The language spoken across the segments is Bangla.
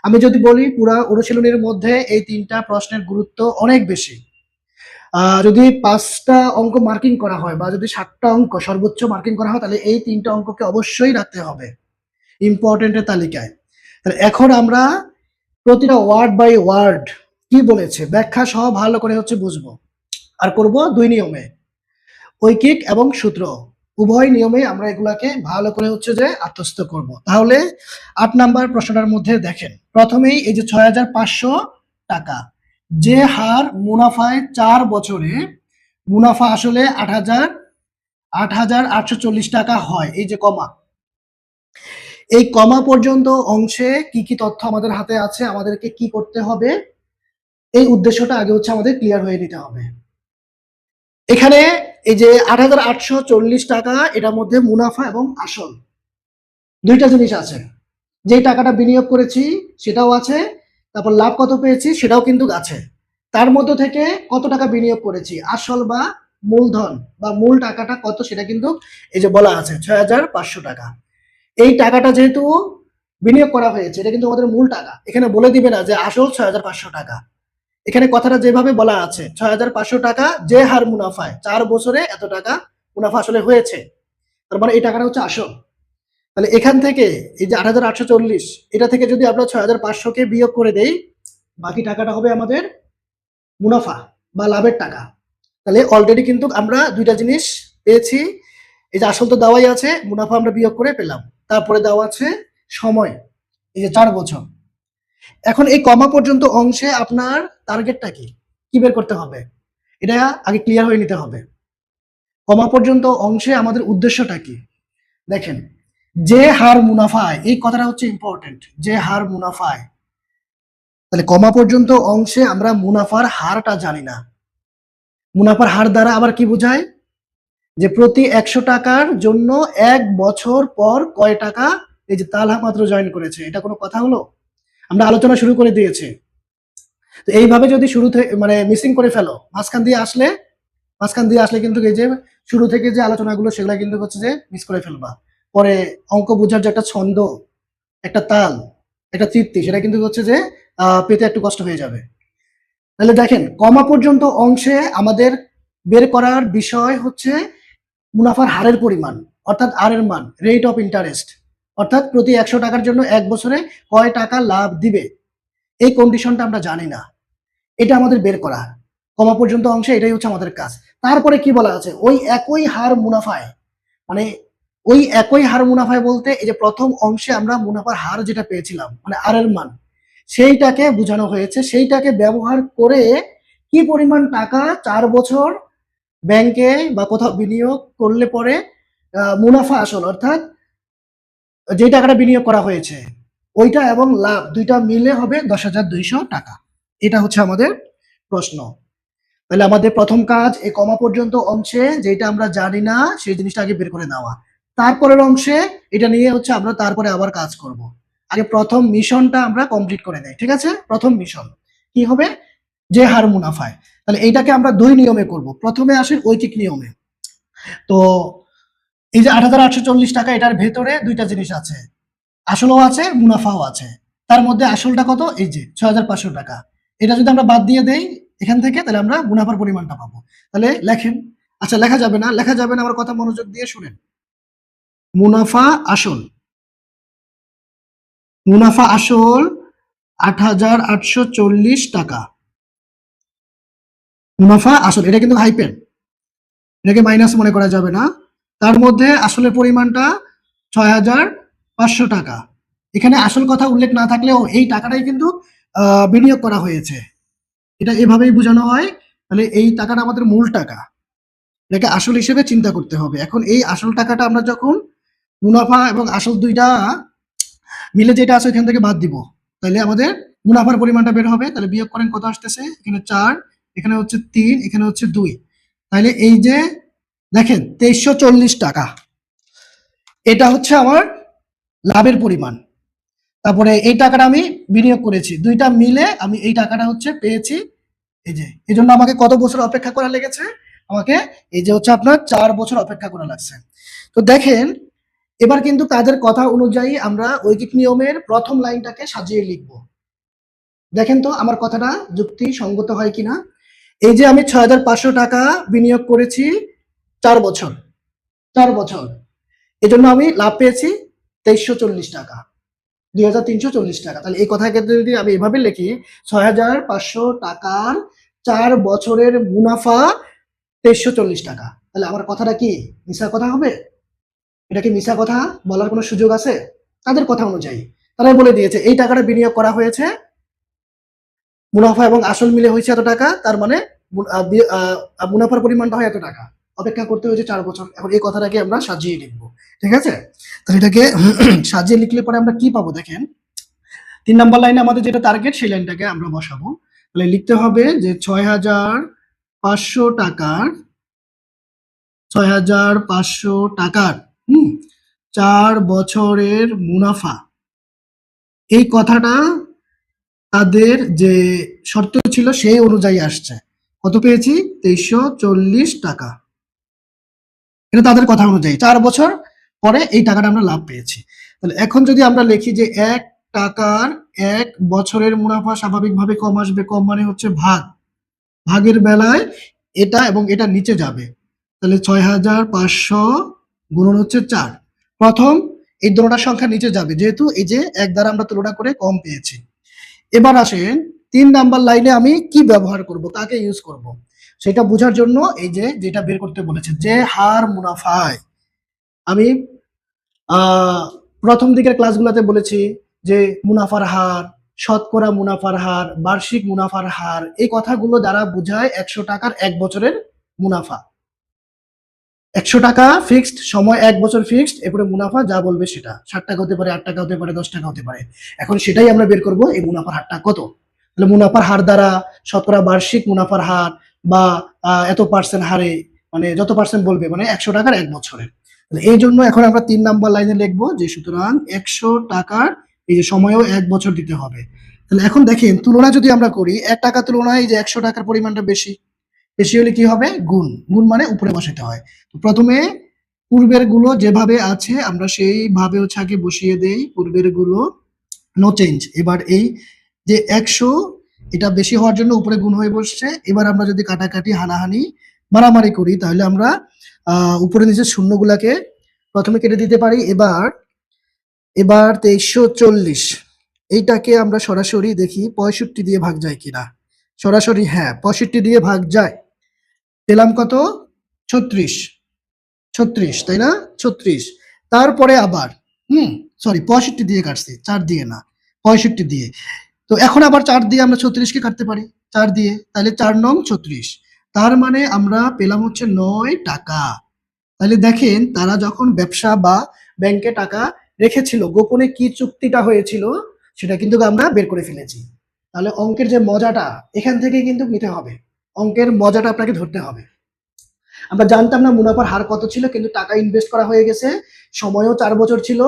আমি যদি বলি পুরা অনুশীলনীর মধ্যে এই ৩টা প্রশ্নের গুরুত্ব অনেক বেশি। যদি ৫টা অঙ্ক মার্কিং করা হয় বা যদি ৭টা অঙ্ক সর্বোচ্চ মার্কিং করা হয় তাহলে এই ৩টা অঙ্ককে অবশ্যই রাখতে হবে ইম্পর্টেন্টের তালিকায়। তাহলে এখন আমরা প্রতিটা ওয়ার্ড বাই ওয়ার্ড কি বলেছে ব্যাখ্যা সহ ভালো করে বুঝবো। আর করব ২ নিয়মে, ঐকিক এবং সূত্র উভয় নিয়মে আমরা এগুলাকে ভালো করে আত্মস্থ করব। তাহলে ৮ নাম্বার প্রশ্নটার মধ্যে দেখেন, প্রথমেই এই যে ৬৫০০ টাকা, যে হার মুনাফায় ৪ বছরে মুনাফা আসলে ৮,৮৪০ টাকা হয়, এই যে কমা, এই কমা পর্যন্ত অংশে কি কি তথ্য আমাদের হাতে আছে, আমাদেরকে কি করতে হবে, এই উদ্দেশ্যটা আগে আমাদের ক্লিয়ার হয়ে নিতে হবে। এখানে এই যে ৮,৮৪০ টাকা, এটার মধ্যে মুনাফা এবং আসল দুইটা জিনিস আছে। যে টাকাটা বিনিয়োগ করেছি সেটাও আছে, তারপর লাভ কত পেয়েছি সেটাও কিন্তু আছে। তার মধ্যে থেকে কত টাকা বিনিয়োগ করেছি, আসল বা মূলধন বা মূল টাকাটা কত সেটা কিন্তু এই যে বলা আছে ৬৫০০ টাকা। এই টাকাটা যেহেতু বিনিয়োগ করা হয়েছে এটা কিন্তু আমাদের মূল টাকা, এখানে বলে দিবে না যে আসল ৬৫০০ টাকা। এখানে কথাটা যেভাবে বলা আছে ৬৫০০ টাকা যে হার মুনাফায় ৪ বছরে এত টাকা মুনাফা আসলে হয়েছে, তার মানে এই টাকাটা আসল। তাহলে এখান থেকে এই যে ৮,৮৪০ এটা থেকে যদি আমরা ৬৫০০ কে বিয়োগ করে দেই, বাকি টাকাটা হবে আমাদের মুনাফা বা লাভের টাকা। তাহলে অলরেডি কিন্তু আমরা দুইটা জিনিস পেয়েছি, এই যে আসল তো দেওয়াই আছে, মুনাফা আমরা বিয়োগ করে পেলাম, তারপরে দেওয়া আছে সময়, এই যে ৪ বছর। এখন এই কমা পর্যন্ত অংশে আপনার টার্গেটটা কি বের করতে হবে, এটা আগে ক্লিয়ার হয়ে নিতে হবে। কমা পর্যন্ত অংশে আমাদের উদ্দেশ্যটা কি দেখেন, যে হার মুনাফায়, এই কথাটা ইম্পর্টেন্ট, যে হার মুনাফায়। তাহলে কমা পর্যন্ত অংশে আমরা মুনাফার হারটা জানি না। মুনাফার হার দ্বারা আবার কি বোঝায়, যে প্রতি ১০০ টাকার জন্য ১ বছর পর কয় টাকা, এই যে তালহা মাত্র জয়েন করেছে, এটা কোনো কথা হলো? আমরা আলোচনা শুরু করে দিয়েছি। তো এইভাবে যদি শুরু থেকে মানে মিসিং করে ফেলো, মাঝখান দিয়ে আসলে কিন্তু এই যে শুরু থেকে যে আলোচনাগুলো সেগুলো কিন্তু মিস করে ফেলবা। পরে অঙ্ক বোঝার যে একটা ছন্দ, একটা তাল, একটা তৃপ্তি, সেটা কিন্তু পেতে একটু কষ্ট হয়ে যাবে। তাহলে দেখেন, কমা পর্যন্ত অংশে আমাদের বের করার বিষয় মুনাফার হারের পরিমাণ, অর্থাৎ আর এর মান, রেট অফ ইন্টারেস্ট, অর্থাৎ প্রতি ১০০ টাকার জন্য ১ বছরে কয় টাকা লাভ দিবে, এই কন্ডিশনটা আমরা জানি না, এটা আমাদের বের করা। কমা পর্যন্ত অংশে এটাই আমাদের কাজ। তারপরে কি বলা আছে, ওই একই হার মুনাফায়, মানে ওই একই হার মুনাফায় বলতে এই যে প্রথম অংশে আমরা মুনাফার হার যেটা পেয়েছিলাম, মানে আর এর মান, সেইটাকে বোঝানো হয়েছে। সেইটাকে ব্যবহার করে কি পরিমাণ টাকা ৪ বছর ব্যাংকে বা কোথাও বিনিয়োগ করলে পরে মুনাফা আসল, অর্থাৎ যে টাকাটা বিনিয়োগ করা হয়েছে ওইটা এবং লাভ দুইটা মিলে হবে ১০,২০০ টাকা। এটা আমাদের প্রশ্ন। তাহলে আমাদের প্রথম কাজ এই কমা পর্যন্ত অংশে যেটা আমরা জানি না সেই জিনিসটা আগে বের করে নেওয়া, তারপরের অংশে এটা নিয়ে আমরা তারপরে আবার কাজ করব। আগে প্রথম মিশনটা আমরা কমপ্লিট করে দেই, ঠিক আছে? প্রথম মিশন কি হবে, যে হার মুনাফায়। তাহলে এইটাকে আমরা ২ নিয়মে করব। প্রথমে আসেন ঐকিক নিয়মে। তো এই যে ৮,৮৪০ টাকা, এটার ভেতরে দুইটা জিনিস আছে, আসলও আছে মুনাফাও আছে। তার মধ্যে আসলটা কত, এই যে ৬৫০০ টাকা, এটা যদি আমরা বাদ দিয়ে দেই এখান থেকে, তাহলে আমরা মুনাফার পরিমাণটা পাবো। তাহলে লেখেন, আচ্ছা লেখা যাবে না, আমার কথা মনোযোগ দিয়ে শুনেন। মুনাফা আসল, মুনাফা আসল ৮,৮৪০ টাকা, মুনাফা আসল, এটা কিন্তু হাইপেন, এটাকে মাইনাস মনে করা যাবে না। তার মধ্যে আসলের পরিমাণটা ৬৫০০ টাকা। এখানে আসল কথা উল্লেখ না থাকলেও এই টাকাটাই কিন্তু বিনিয়োগ করা হয়েছে, এটা এভাবেই বোঝানো হয়। তাহলে এই টাকাটা আমাদের মূল টাকা, এটাকে আসল হিসেবে চিন্তা করতে হবে। এখন এই আসল টাকাটা আমরা যখন মুনাফা এবং আসল দুইটা মিলে যেটা আছে ওইখান থেকে বাদ দিব, তাহলে আমাদের মুনাফার পরিমাণটা বের হবে। তাহলে বিয়োগ করেন কত আসতেছে, এখানে ৪, এখানে ৩, এখানে ২। তাহলে এই যে দেখেন ২৩৪০ টাকা, এটা আমার লাভের পরিমাণ। তারপরে এই টাকাটা আমি বিনিয়োগ করেছি, দুইটা মিলে আমি এই টাকাটা পেয়েছি। এই যে এই জন্য আমাকে কত বছর অপেক্ষা করা লেগেছে, আমাকে এই যে আপনার ৪ বছর অপেক্ষা করা লাগছে। তো দেখেন, এবার কিন্তু কাজের কথা অনুযায়ী আমরা ঐকিক নিয়মের প্রথম লাইনটাকে সাজিয়ে লিখব। দেখেন তো আমার কথাটা যুক্তি সঙ্গত হয় কিনা। এই যে আমি ৬,৫০০ টাকা বিনিয়োগ করেছি ৪ বছর, ৪ বছর, এজন্য আমি লাভ পেয়েছি ২৩৪০ টাকা, ২৩৪০ টাকা। তাহলে এই কথাকে যদি আমি এভাবে লিখি, ৬,৫০০ টাকার ৪ বছরের মুনাফা ২৩৪০ টাকা, তাহলে আমার কথাটা কি মিছা কথা হবে? এটা কি মিছা কথা বলার কোনো সুযোগ আছে? তাদের কথা অনুযায়ী তারা বলে দিয়েছে এই টাকাটা বিনিয়োগ করা হয়েছে, মুনাফা এবং আসল মিলে হয়েছে এত টাকা, তার মানে মুনাফার পরিমাণটা হয় এত টাকা। অপেক্ষা করতে হয়েছে ৪ বছর। এখন এই কথাটাকে আমরা সাজিয়ে লিখবো, ঠিক আছে? তাহলে এটাকে সাজিয়ে লিখলে পরে আমরা কি পাবো দেখেন, ৩ নম্বর লাইনে আমাদের যেটা টার্গেট সেই লাইনটাকে আমরা বসাবো। তাহলে লিখতে হবে যে ৬,৫০০ টাকার ৬,৫০০ টাকার ৪ বছরের মুনাফা, এই কথাটা তাদের যে শর্ত ছিল সেই অনুযায়ী আসছে। কত পেয়েছি? ২৩৪০ টাকা। এটা তাদের কথা অনুযায়ী ৪ বছর পরে এই টাকাটা আমরা লাভ পেয়েছি। তাহলে এখন যদি আমরা লিখি যে ১ টাকার ১ বছরের মুনাফা স্বাভাবিকভাবে কম আসবে, কম মানে হচ্ছে ভাগ, ভাগের বেলায় এটা এবং এটা নিচে যাবে। তাহলে ৬,৫০০ গুণন হচ্ছে ৪, প্রথম এই দুটোটার সংখ্যা নিচে যাবে যেহেতু এই যে ১ দ্বারা আমরা তুলনা করে কম পেয়েছি। এবার আসেন ৩ নাম্বার লাইনে আমি কি ব্যবহার করব, কাকে ইউজ করব, সেটা বোঝার জন্য এই যে যেটা বের করতে বলেছে, যে হার মুনাফায় আমি প্রথম দিকের ক্লাসগুলোতে বলেছি যে মুনাফার হার, শতকরা মুনাফার হার, বার্ষিক মুনাফার হার, এই কথাগুলো দ্বারা বোঝায় ১০০ টাকার ১ বছরের মুনাফা। ১০০ টাকা ফিক্সড, সময় ১ বছর ফিক্সড, এরপরে মুনাফা যা বলবে সেটা ৬০ টাকা হতে পারে, ৮ টাকা হতে পারে, ১০ টাকা হতে পারে। এখন সেটাই আমরা বের করব এই মুনাফার হারটা কত। তাহলে মুনাফার হার দ্বারা শতকরা বার্ষিক মুনাফার হার বা এত পার্সেন্ট হারে, মানে যত পার্সেন্ট বলবে, মানে ১০০ টাকার ১ বছরের। তাহলে এই জন্য এখন আমরা ৩ নাম্বার লাইনে লিখবো যে সুতরাং ১০০ টাকার এই যে সময়ও ১ বছর দিতে হবে। তাহলে এখন দেখেন তুলনা যদি আমরা করি, ১ টাকা তুলনায় এই যে ১০০ টাকার পরিমাণটা বেশি, বেশি হলে কি হবে? গুণ, গুণ মানে উপরে বসাতে হয়। তো প্রথমে পূর্বের গুলো যেভাবে আছে আমরা সেইভাবে হচ্ছে আগে বসিয়ে দেই, পূর্বের গুলো নো চেঞ্জ। এবার এই যে ১০০ এটা বেশি হওয়ার জন্য উপরে গুণ হয়ে বসছে। এবার আমরা যদি কাটাকাটি হানাহানি মারামারি করি তাহলে আমরা উপরে নিচে শূন্যগুলাকে প্রথমে কেটে দিতে পারি। এবার ২৩৪০ এইটাকে আমরা সরাসরি দেখি ৬৫ দিয়ে ভাগ যায় কিনা। সরাসরি হ্যাঁ, ৬৫ দিয়ে ভাগ যায়। পেলাম কত? ৩৬, ৩৬ তাই না? ৩৬। তারপরে আবার সরি ৬৫ দিয়ে কাটছি, ৪ দিয়ে না, ৬৫ দিয়ে। তো এখন আবার ৪ দিয়ে আমরা ৩৬ কে কাটতে পারি, ৪ দিয়ে। তাহলে ৪ নং ৩৬। তার মানে আমরা পেলাম হচ্ছে ৯ টাকা। তাহলে দেখেন তারা যখন ব্যবসা বা ব্যাংকে টাকা রেখেছিল, গোপনে কি চুক্তিটা হয়েছিল সেটা কিন্তু আমরা বের করে ফেলেছি। তাহলে অঙ্কের যে মজাটা এখান থেকে কিন্তু নিতে হবে, অঙ্কের মজাটা আপনাকে ধরতে হবে। আমরা জানতাম না মুনাফার হার কত ছিল, কিন্তু টাকা ইনভেস্ট করা হয়ে গেছে, সময়ও ৪ বছর ছিল,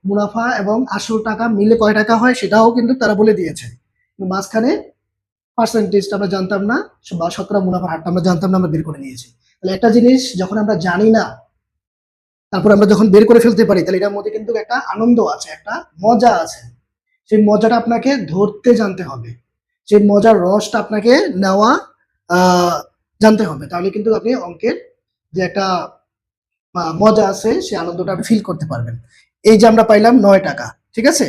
মুনাফা এবং আসল টাকা মিলে কয় টাকা হয় সেটাও কিন্তু তারা বলে দিয়েছে। মাঝখানে পার্সেন্টেজটা আমরা জানতাম না, বা শতকরা মুনাফার হারটা আমরা জানতাম না, আমরা বের করে নিয়েছি। তাহলে একটা জিনিস যখন আমরা জানি না তারপর আমরা যখন বের করে ফেলতে পারি, তাহলে এটার মধ্যে কিন্তু একটা আনন্দ আছে, একটা মজা আছে। সেই মজাটা আপনাকে ধরতে জানতে হবে, সেই মজার রসটা আপনাকে নেওয়া জানতে হবে, তাহলে কিন্তু আপনি অঙ্কের যে একটা মজা আছে সেই আনন্দটা আপনি ফিল করতে পারবেন। এই যে আমরা পাইলাম ৯ টাকা, ঠিক আছে?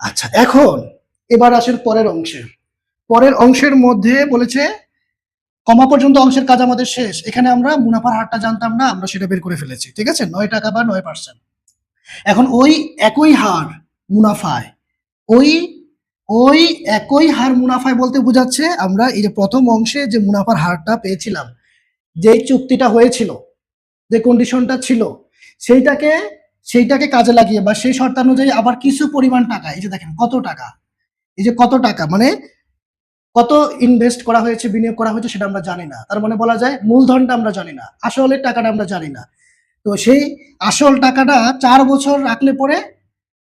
আচ্ছা, এখন এবার আসেন পরের অংশে। পরের অংশের মধ্যে বলেছে কমা পর্যন্ত অংশের কাজ আমাদের শেষ। এখানে আমরা মুনাফার হারটা জানতাম না, আমরা সেটা বের করে ফেলেছি, ঠিক আছে? ৯ টাকা বা ৯%। এখন ওই একই হার মুনাফায়, ওই ওই একই হার মুনাফায় বলতে বোঝাচ্ছে আমরা এই যে প্রথম অংশে যে মুনাফার হারটা পেয়েছিলাম, যে চুক্তিটা হয়েছিল, যে কন্ডিশনটা ছিল, সেইটাকে সেইটাকে কাজে লাগিয়ে বা সেই শর্তানুযায়ী আবার কিছু পরিমাণ টাকা, এই যে দেখেন কত টাকা, এই যে কত টাকা মানে কত ইনভেস্ট করা হয়েছে, বিনিয়োগ করা হয়েছে সেটা আমরা জানি না। তার মানে বলা যায় মূলধনটা আমরা জানি না, আসলের টাকাটা আমরা জানি না। তো সেই আসল টাকাটা ৪ বছর রাখলে পরে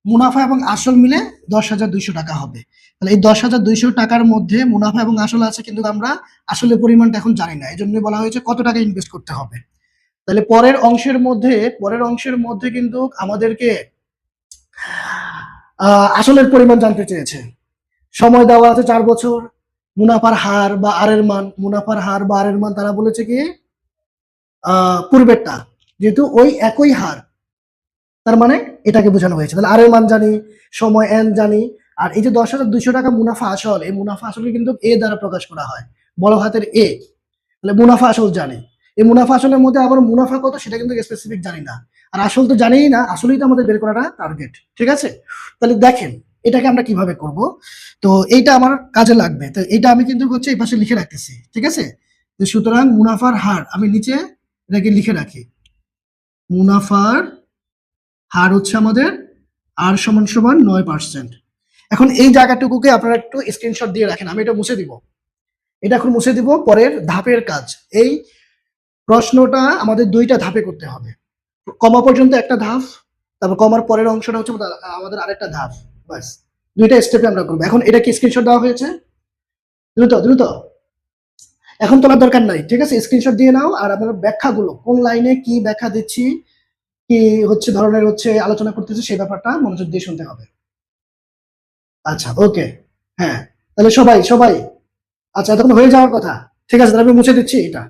মুনাফা এবং আসল মিলে ১০,২০০ টাকা হবে। তাহলে এই ১০,২০০ টাকার মধ্যে মুনাফা এবং আসল আছে, কিন্তু আমরা আসলের পরিমাণটা এখন জানি না। এই জন্য বলা হয়েছে কত টাকা ইনভেস্ট করতে হবে। তাহলে পরের অংশের মধ্যে কিন্তু আমাদেরকে আসলের পরিমাণ জানতে চেয়েছে। সময় দেওয়া আছে 4 বছর, মুনাফার হার বা আর এর মান, মুনাফার হার বা আর এর মান তারা বলেছে কি পূর্বেরটা, যেহেতু ওই একই হার, তার মানে এটাকে বোঝানো হয়েছে। তাহলে আর এর মান জানি, সময় এন জানি, আর এই যে 10,200 টাকা মুনাফা আসল, এই মুনাফা আসলে কিন্তু এ দ্বারা প্রকাশ করা হয়, বড় হাতের এ। তাহলে মুনাফা আসল জানি, এই মুনাফা আসলের মধ্যে আবার মুনাফা কত সেটা কিন্তু স্পেসিফিক জানি না, আর আসল তো জানিই না, আসলেই তো আমাদের বের করাটা টার্গেট। ঠিক আছে, তাহলে দেখেন এটাকে আমরা কিভাবে করব। তো এইটা আমার কাজে লাগবে, তো এইটা আমি কিন্তু হচ্ছে এই পাশে লিখে রাখতেছি। ঠিক আছে, তো সুতরাং মুনাফার হার আমি নিচে এটাকে লিখে রাখি, মুনাফার হার হচ্ছে আমাদের আর সমান সমান 9%। এখন এই জায়গাটুকুকে আপনারা একটু স্ক্রিনশট দিয়ে রাখেন, আমি এটা মুছে দিব, এটা এখন মুছে দিব। পরের ধাপের কাজ, এই প্রশ্নটা আমাদের 2টা ধাপে করতে হবে। কমা পর্যন্ত একটা ধাপ, তারপর কমার পরের অংশটা হচ্ছে আমাদের আরেকটা ধাপ, বাস 2টা স্টেপে আমরা করবো। এখন এটা কি স্ক্রিনশট দেওয়া হয়েছে? দ্রুত দ্রুত, এখন তোলার দরকার নাই। ঠিক আছে, স্ক্রিনশট দিয়ে নাও, আর আপনার ব্যাখ্যাগুলো কোন লাইনে কি ব্যাখ্যা দিচ্ছি, কি হচ্ছে ধরনের হচ্ছে আলোচনা করতেছি, সেই ব্যাপারটা মনোযোগ দিয়ে শুনতে হবে। আচ্ছা, ওকে, হ্যাঁ, তাহলে সবাই সবাই আচ্ছা, এতক্ষণ হয়ে যাওয়ার কথা। ঠিক আছে, তাহলে আমি মুছে দিচ্ছি, এটা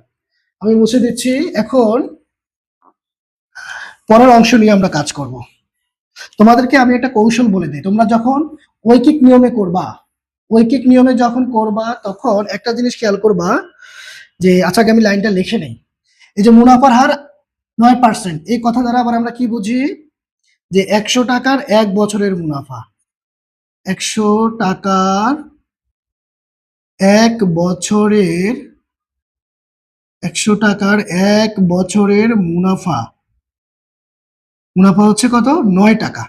আমি মুছে দিচ্ছি। এখন পরের অংশ নিয়ে আমরা কাজ করব। তোমাদেরকে আমি একটা কৌশল বলে দিই, তোমরা যখন ঐকিক নিয়মে করবা, ঐকিক নিয়মে যখন করবা তখন একটা জিনিস খেয়াল করবা যে, আচ্ছা আমি লাইনটা লিখে নেই। এই যে মুনাফার হার 9%, এই কথা দ্বারা আবার আমরা কি বুঝি, যে 100 টাকার 1 বছরের মুনাফা, 100 টাকার 1 বছরের, 100 টাকার 1 বছরের মুনাফা, মুনাফা হচ্ছে কত, 9 টাকা।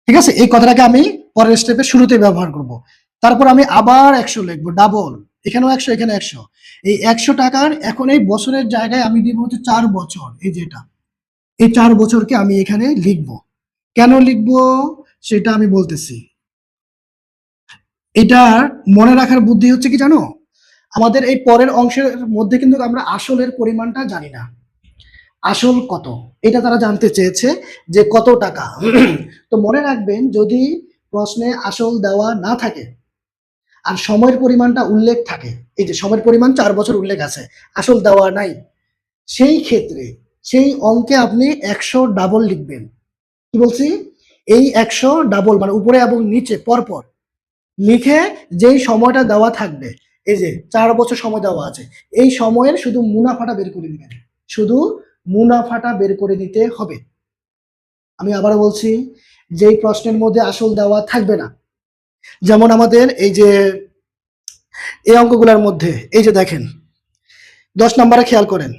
ঠিক আছে, এই কথাটাকে আমি পরের স্টেপে শুরুতে ব্যবহার করব। তারপর আমি আবার 100 লিখবো, ডাবল, এখানেও 100 এখানে 100। এই 100 টাকার এখন এই বছরের জায়গায় আমি দিব হচ্ছে 4 বছর, এই যেটা, এই 4 বছরকে আমি এখানে লিখব। কেন লিখব সেটা আমি বলতেছি। এটার মনে রাখার বুদ্ধি হচ্ছে কি জানো, আমাদের এই পরের অংশের মধ্যে কিন্তু আমরা আসলের পরিমাণটা জানি না, আসল কত এটা তারা জানতে চেয়েছে, যে কত টাকা। তো মনে রাখবেন, যদি প্রশ্নে আসল দেওয়া না থাকে আর সময়ের পরিমাণটা উল্লেখ থাকে, এই যে সময়ের পরিমাণ 4 বছর উল্লেখ আছে, আসল দেওয়া নাই, সেই ক্ষেত্রে সেই অঙ্কে আপনি 100 ডাবল লিখবেন। কি বলছি, এই 100 ডাবল মানে উপরে এবং নিচে পরপর লিখে যেই সময়টা দেওয়া থাকবে, এই যে 4 বছর সময় দেওয়া আছে, এই সময়ের শুধু মুনাফাটা বের করে দিবেন, শুধু মুনাফাটা বের করে দিতে হবে। আমি আবার বলছি, যেই প্রশ্নের মধ্যে আসল দেওয়া থাকবে না, যেমন আমাদের এই যে এই অঙ্কগুলোর মধ্যে, এই যে দেখেন 10 নম্বরে খেয়াল করেন,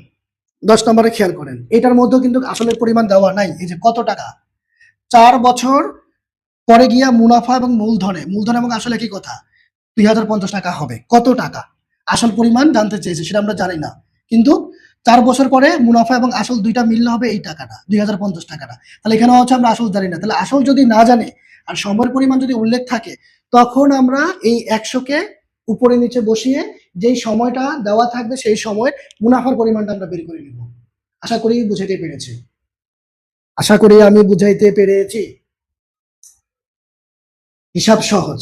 10 নম্বরে খেয়াল করেন, এটার মধ্যেও কিন্তু আসলের পরিমাণ দেওয়া নাই। এই যে কত টাকা, 4 বছর পরে গিয়া মুনাফা এবং মূলধনে, মূলধন এবং আসলে কি কথা, 2050 টাকা হবে। কত টাকা আসল পরিমাণ জানতে চেয়েছে, সেটা আমরা জানি না, কিন্তু 4 বছর পরে মুনাফা এবং আসল দুইটা মিললে হবে এই টাকাটা, 2050 টাকাটা। তাহলে এখানে হচ্ছে আমরা আসল জানি না, তাহলে আসল যদি না জানে আর সময়ের পরিমাণ যদি উল্লেখ থাকে, তখন আমরা এই 100কে উপরে নিচে বসিয়ে যেই সময়টা দেওয়া থাকবে সেই সময় মুনাফার পরিমাণটা আমরা বের করে নিব। আশা করি বুঝাইতে পেরেছি, আশা করি আমি বুঝাইতে পেরেছি। হিসাব সহজ,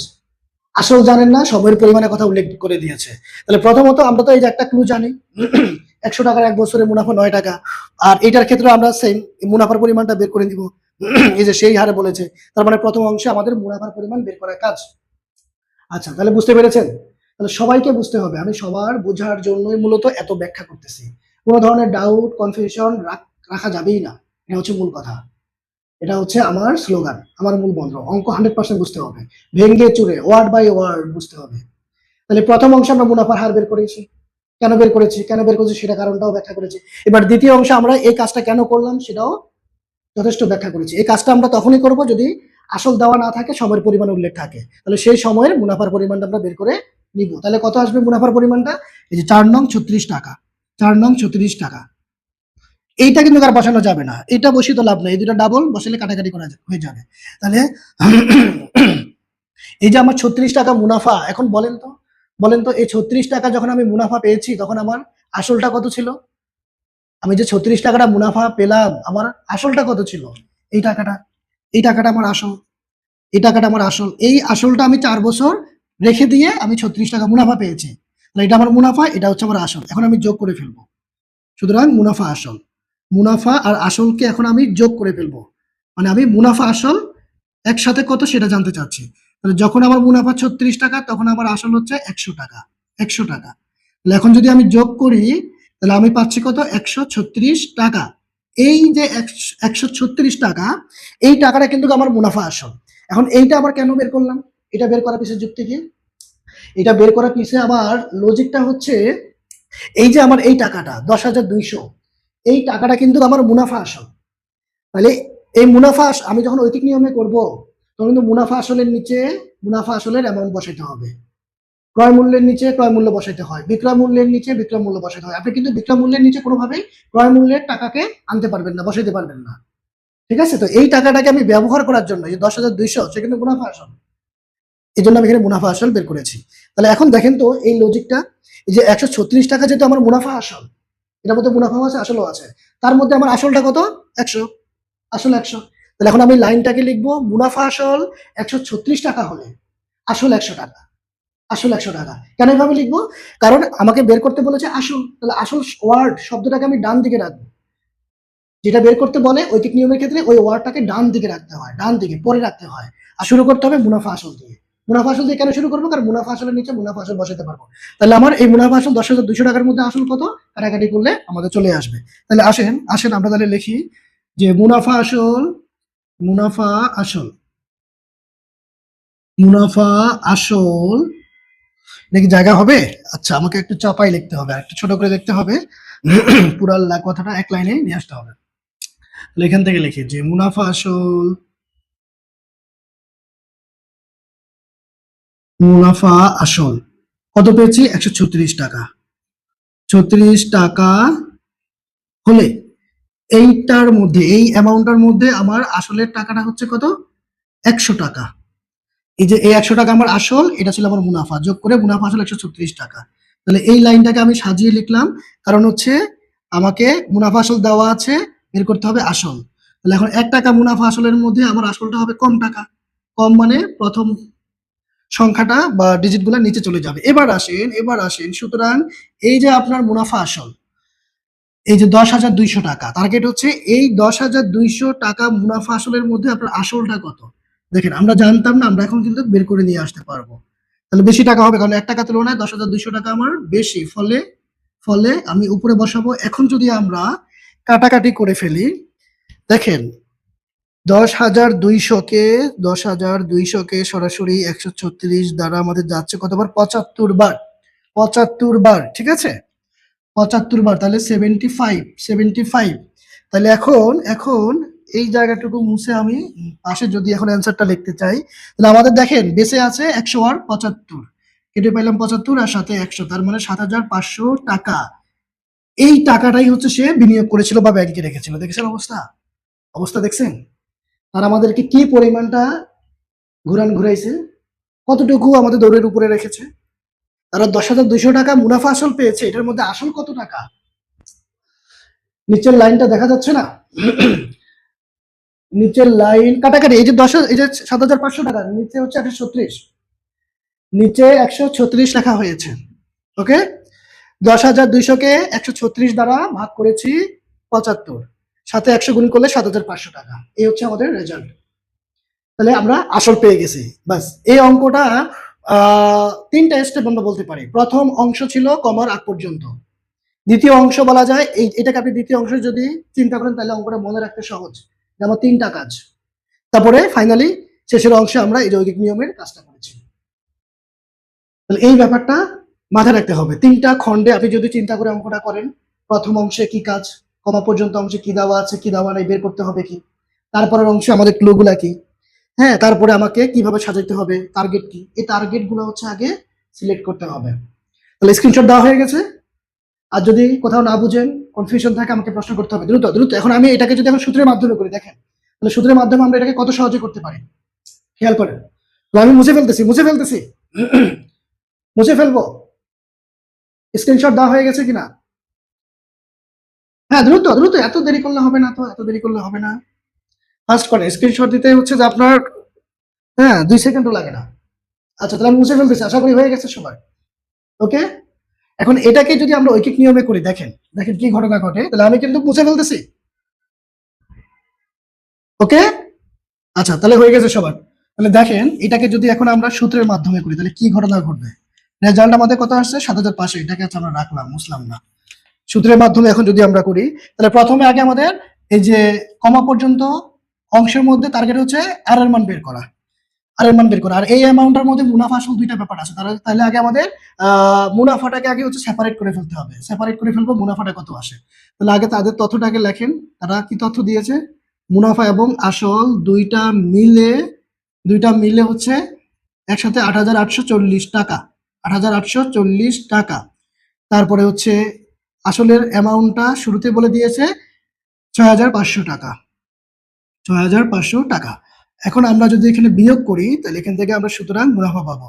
আসল জানেন না, সময়ের পরিমাণের কথা উল্লেখ করে দিয়েছে। তাহলে প্রথমত আমরা তো এই যে একটা ক্লু জানি, 100 টাকার 1 বছরের মুনাফা 9 টাকা, আর এটার ক্ষেত্রে আমরা সেম মুনাফার পরিমাণটা বের করে দিব, এই যে সেই হারে বলেছে, তার মানে প্রথম অংশে আমাদের মুনাফার পরিমাণ বের করার কাজ। আচ্ছা, তাহলে বুঝতে পেরেছেন, তাহলে সবাইকে বুঝতে হবে, আমি সবার বোঝার জন্যই মূলত এত ব্যাখ্যা করতেছি, কোনো ধরনের ডাউট কনফিউশন রাখা যাবেই না, এটা হচ্ছে মূল কথা, এটা হচ্ছে আমার স্লোগান, আমার মূল মন্ত্র। অঙ্ক 100% বুঝতে হবে, ভেঙ্গে চুরে ওয়ার্ড বাই ওয়ার্ড বুঝতে হবে। তাহলে প্রথম অংশে আমরা মুনাফার হার বের করেছি, কেন বের করেছি, কেন বের করেছি সেটা কারণটাও ব্যাখ্যা করেছি। এবার দ্বিতীয় অংশে আমরা এই কাজটা কেন করলাম সেটাও যথেষ্ট ব্যাখ্যা করেছি। এই কাজটা আমরা তখনই করব যদি আসল দেওয়া না থাকে, সময়ের পরিমাণ উল্লেখ থাকে, তাহলে সেই সময়ের মুনাফার পরিমাণটা আমরা বের করে নিব। তাহলে কত আসবে মুনাফার পরিমাণটা, এই যে 4 নং 36 টাকা, 4 নং 36 টাকা। এইটা কিন্তু আর বসানো যাবে না, এটা বসিয়ে তো লাভ নাই, এই দুটো ডাবল বসালে কাটাকাটি করা হয়ে যাবে। তাহলে এই যে আমার 36 টাকা মুনাফা, এখন বলেন তো, বলেন তো এই 36 টাকা যখন আমি মুনাফা পেয়েছি তখন আমার আসলটা কত ছিল, আমি যে 36 টাকাটা মুনাফা পেলাম আমার আসলটা কত ছিল, এই টাকাটা, এই টাকাটা আমার আসল। এই টাকাটা আমার আসল, এই আসলটা আমি 4 বছর রেখে দিয়ে আমি 36 টাকা মুনাফা পেয়েছি। তাহলে এটা আমার মুনাফা, এটা হচ্ছে আমার আসল। এখন আমি যোগ করে ফেলবো। সুতরাং মুনাফা আসল, মুনাফা আর আসলকে এখন আমি যোগ করে ফেলবো। মানে আমি মুনাফা আসল একসাথে কত সেটা জানতে চাচ্ছি। তাহলে যখন আমার মুনাফা 36 টাকা তখন আমার আসল হচ্ছে 100 টাকা, 100 টাকা। তাহলে এখন যদি আমি যোগ করি তাহলে আমি পাচ্ছি কত, 136 টাকা। এই যে 136 টাকা, এই টাকাটা কিন্তু আমার মুনাফা আসল। এখন এইটা আবার কেন বের করলাম, এটা বের করার পিছনে যুক্তি কি? এটা বের করার পিছনে আমার লজিকটা হচ্ছে, এই যে আমার এই টাকাটা 10,200, এই টাকাটা কিন্তু আমার মুনাফা আসল। তাহলে এই মুনাফা আমি যখন ঐকিক নিয়মে করব তখন কিন্তু মুনাফা আসলের নিচে মুনাফা আসলের অ্যামাউন্ট বসাইতে হবে, ক্রয় মূল্যের নিচে ক্রয় মূল্য বসাইতে হয়, বিক্রয় মূল্যের নিচে বিক্রয় মূল্য বসাইতে হয়। আপনি কিন্তু বিক্রয় মূল্যের নিচে কোনোভাবেই ক্রয় মূল্যের টাকাকে আনতে পারবেন না, বসাইতে পারবেন না। ঠিক আছে? তো এই টাকাটাকে আমি ব্যবহার করার জন্য এই 10,200 সে কিন্তু মুনাফা আসল, এই জন্য আমি এখানে মুনাফা আসল বের করেছি। তাহলে এখন দেখেন তো এই লজিকটা, এই যে 136 টাকা যেহেতু আমার মুনাফা আসল, এটার মধ্যে মুনাফাও আছে আসলও আছে, তার মধ্যে আমার আসলটা কত, 100, আসল 100। তাহলে এখন আমি লাইনটাকে লিখবো, মুনাফা আসল 136 টাকা হলে আসল 100 টাকা, আসল 100 টাকা। কেন এভাবে লিখবো? কারণ আমাকে বের করতে বলেছে আসল, তাহলে আসল ওয়ার্ড শব্দটাকে আমি ডান দিকে রাখবো। যেটা বের করতে বলে ঐকিক নিয়মের ক্ষেত্রে ওই ওয়ার্ডটাকে ডান দিকে রাখতে হয়, ডান দিকে পরে রাখতে হয়। আর শুরু করতে হবে মুনাফা আসল দিয়ে। মুনাফা আসল দিয়ে কেন শুরু করবো? কারণ মুনাফা আসলের নিচে মুনাফা আসল বসাতে পারবো। তাহলে আমার এই মুনাফা আসল 10,200 টাকার মধ্যে আসল কত কাটাকাটি করলে আমাদের চলে আসবে। তাহলে আসেন আসেন আমরা তাহলে লিখি যে মুনাফা আসল, মুনাফা আসল, মুনাফা আসল নাকি জায়গা হবে? আচ্ছা আমাকে একটু চাপাই লিখতে হবে, আর একটু ছোট করে লিখতে হবে। পুরা কথাটা এক লাইনে নিয়ে আসতে হবে। তাহলে এখান থেকে লিখি যে মুনাফা আসল, মুনাফা আসল কত পেয়েছি, 136 টাকা। 36 টাকা হলে এইটার মধ্যে, এই অ্যামাউন্টটার মধ্যে আমার আসলের টাকাটা হচ্ছে কত, 100 টাকা। এই যে এই 100 টাকা আমার আসল, এটা ছিল আমার মুনাফা, যোগ করে মুনাফা আসল 136 টাকা। তাহলে এই লাইনটাকে আমি সাজিয়ে লিখলাম, কারণ হচ্ছে আমাকে মুনাফা আসল দেওয়া আছে, বের করতে হবে আসল। তাহলে এখন 1 টাকা মুনাফা আসলের মধ্যে আমার আসলটা হবে কম টাকা, কম মানে প্রথম সংখ্যাটা বা ডিজিট গুলা নিচে চলে যাবে। এবার আসেন সুতরাং এই যে আপনার মুনাফা আসল, এই যে 10,200 টাকা টার্গেট হচ্ছে, এই 10,200 টাকা মুনাফা আসলের মধ্যে আপনার আসলটা কত। দেখেন আমরা জানতাম না, আমরা এখন কিন্তু বের করে নিয়ে আসতে পারবো। তাহলে বেশি টাকা হবে, কারণ 1 টাকা তুলনায় 10,200 টাকা আমার বেশি, ফলে ফলে আমি উপরে বসাবো। এখন যদি আমরা কাটাকাটি করে ফেলি, দেখেন 10,200 কে 10,200 কে সরাসরি 136 দ্বারা আমাদের যাচ্ছে কতবার, 75 বার, 75 বার, ঠিক আছে? 75 বার, তাহলে 75। তাহলে এখন এই জায়গাটুকু মুছে আমি পাশে যদি এখন অ্যান্সারটা লিখতে চাই, তাহলে আমাদের দেখেন বেঁচে আছে 100 আর 75, কেটে পাইলাম 75 আর সাথে 100, তার মানে 7,500 টাকা। এই টাকাটাই হচ্ছে সে বিনিয়োগ করেছিল বা ব্যাংকে রেখেছিল। দেখেছেন অবস্থা, অবস্থা দেখছেন? আর আমাদেরকে কি পরিমাণটা ঘুরাইছে, কতটুকু আমাদের দৌড়ের উপরে রেখেছে। তারা 10,200 টাকা মুনাফা আসল পেয়েছে, এটার মধ্যে আসল কত টাকা, নিচের লাইনটা দেখা যাচ্ছে না? নিচের লাইন কাটাকাটি, এই যে 7,500 টাকা নিচে হচ্ছে 136, নিচে 136 লেখা হয়েছে। ওকে, 10,200 কে 136 দ্বারা ভাগ করেছি 75, সাথে 100 গুণ করলে 7,500 টাকা। এই হচ্ছে আমাদের রেজাল্ট। তাহলে আমরা আসল পেয়ে গেছি। বাস এই অঙ্কটা 3টা স্টেপ আমরা বলতে পারি। প্রথম অংশ ছিল কমার আগ পর্যন্ত, দ্বিতীয় অংশ বলা যায় এটাকে আপনি দ্বিতীয় অংশ যদি চিন্তা করেন তাহলে অঙ্কটা মনে রাখতে সহজ, যেমন 3টা কাজ। তারপরে ফাইনালি শেষের অংশে আমরা এই যৌগিক নিয়মের কাজটা করেছি। তাহলে এই ব্যাপারটা মাথায় রাখতে হবে। 3টা খণ্ডে আপনি যদি চিন্তা করে অঙ্কটা করেন, প্রথম অংশে কি কাজ, কমা পর্যন্ত অংশে কি দেওয়া আছে কি দেওয়া নাই বের করতে হবে কি, তারপরের অংশে আমাদের ক্লুগুলা কি, হ্যাঁ, তারপরে আমাকে কিভাবে সাজাইতে হবে, টার্গেট কি, এই টার্গেট গুলো হচ্ছে আগে সিলেক্ট করতে হবে। তাহলে স্ক্রিনশট দেওয়া হয়ে গেছে। আর যদি কোথাও না বুঝেন, কনফিউশন থাকে, আমাকে প্রশ্ন করতে হবে দ্রুত দ্রুত। এখন আমি এটাকে যদি এখন সূত্রের মাধ্যমে করি, দেখেন তাহলে সূত্রের মাধ্যমে আমরা এটাকে কত সহজে করতে পারি, খেয়াল করেন। তো আমি মুছে ফেলতেছি মুছে ফেলবো। স্ক্রিনশট দেওয়া হয়ে গেছে কিনা? হ্যাঁ দ্রুত দ্রুত, এত দেরি করলে হবে না, তো এত দেরি করলে হবে না, ফার্স্ট করেন। স্ক্রিনশট দিতে হচ্ছে যে আপনার হ্যাঁ, 2 সেকেন্ডও লাগে না। আচ্ছা, তাহলে আমি মুছে ফেলতেছি, আশা করি হয়ে গেছে সবার। ওকে, এখন এটাকে যদি আমরা ঐকিক নিয়মে করি, দেখেন দেখেন কি ঘটনা ঘটে। তাহলে আমি কিন্তু মুছে ফেলতেছি। ওকে, আচ্ছা তাহলে হয়ে গেছে সবার। তাহলে দেখেন এটাকে যদি এখন আমরা সূত্রের মাধ্যমে করি তাহলে কি ঘটনা ঘটবে। রেজাল্ট আমাদের কত আসছে ৭৫০০, এটাকে আচ্ছা আমরা রাখলাম, মুছলাম না। সূত্রের মাধ্যমে এখন যদি আমরা করি তাহলে প্রথমে আগে আমাদের এই যে কমা পর্যন্ত অংশের মধ্যে টার্গেট হচ্ছে আর এর মান বের করা, আর এর মান বের করা। আর এই অ্যামাউন্টের মধ্যে মুনাফা আসল দুইটা ব্যাপার আছে। তাহলে আগে আমাদের মুনাফাটাকে আগে হচ্ছে সেপারেট করে ফেলতে হবে। সেপারেট করে ফেলবো মুনাফাটা কত আসে। তাহলে আগে তাদের তথ্যটাকে লেখেন, তারা কি তথ্য দিয়েছে। মুনাফা এবং আসল দুইটা মিলে হচ্ছে একসাথে ৮৮৪০ টাকা, ৮৮৪০ টাকা। তারপরে হচ্ছে আসলের অ্যামাউন্টটা শুরুতে বলে দিয়েছে ৬৫০০ টাকা, ৬৫০০ টাকা। এখন আমরা যদি এখানে বিয়োগ করি তাহলে এখান থেকে আমরা সুতরাং মুনাফা পাবো।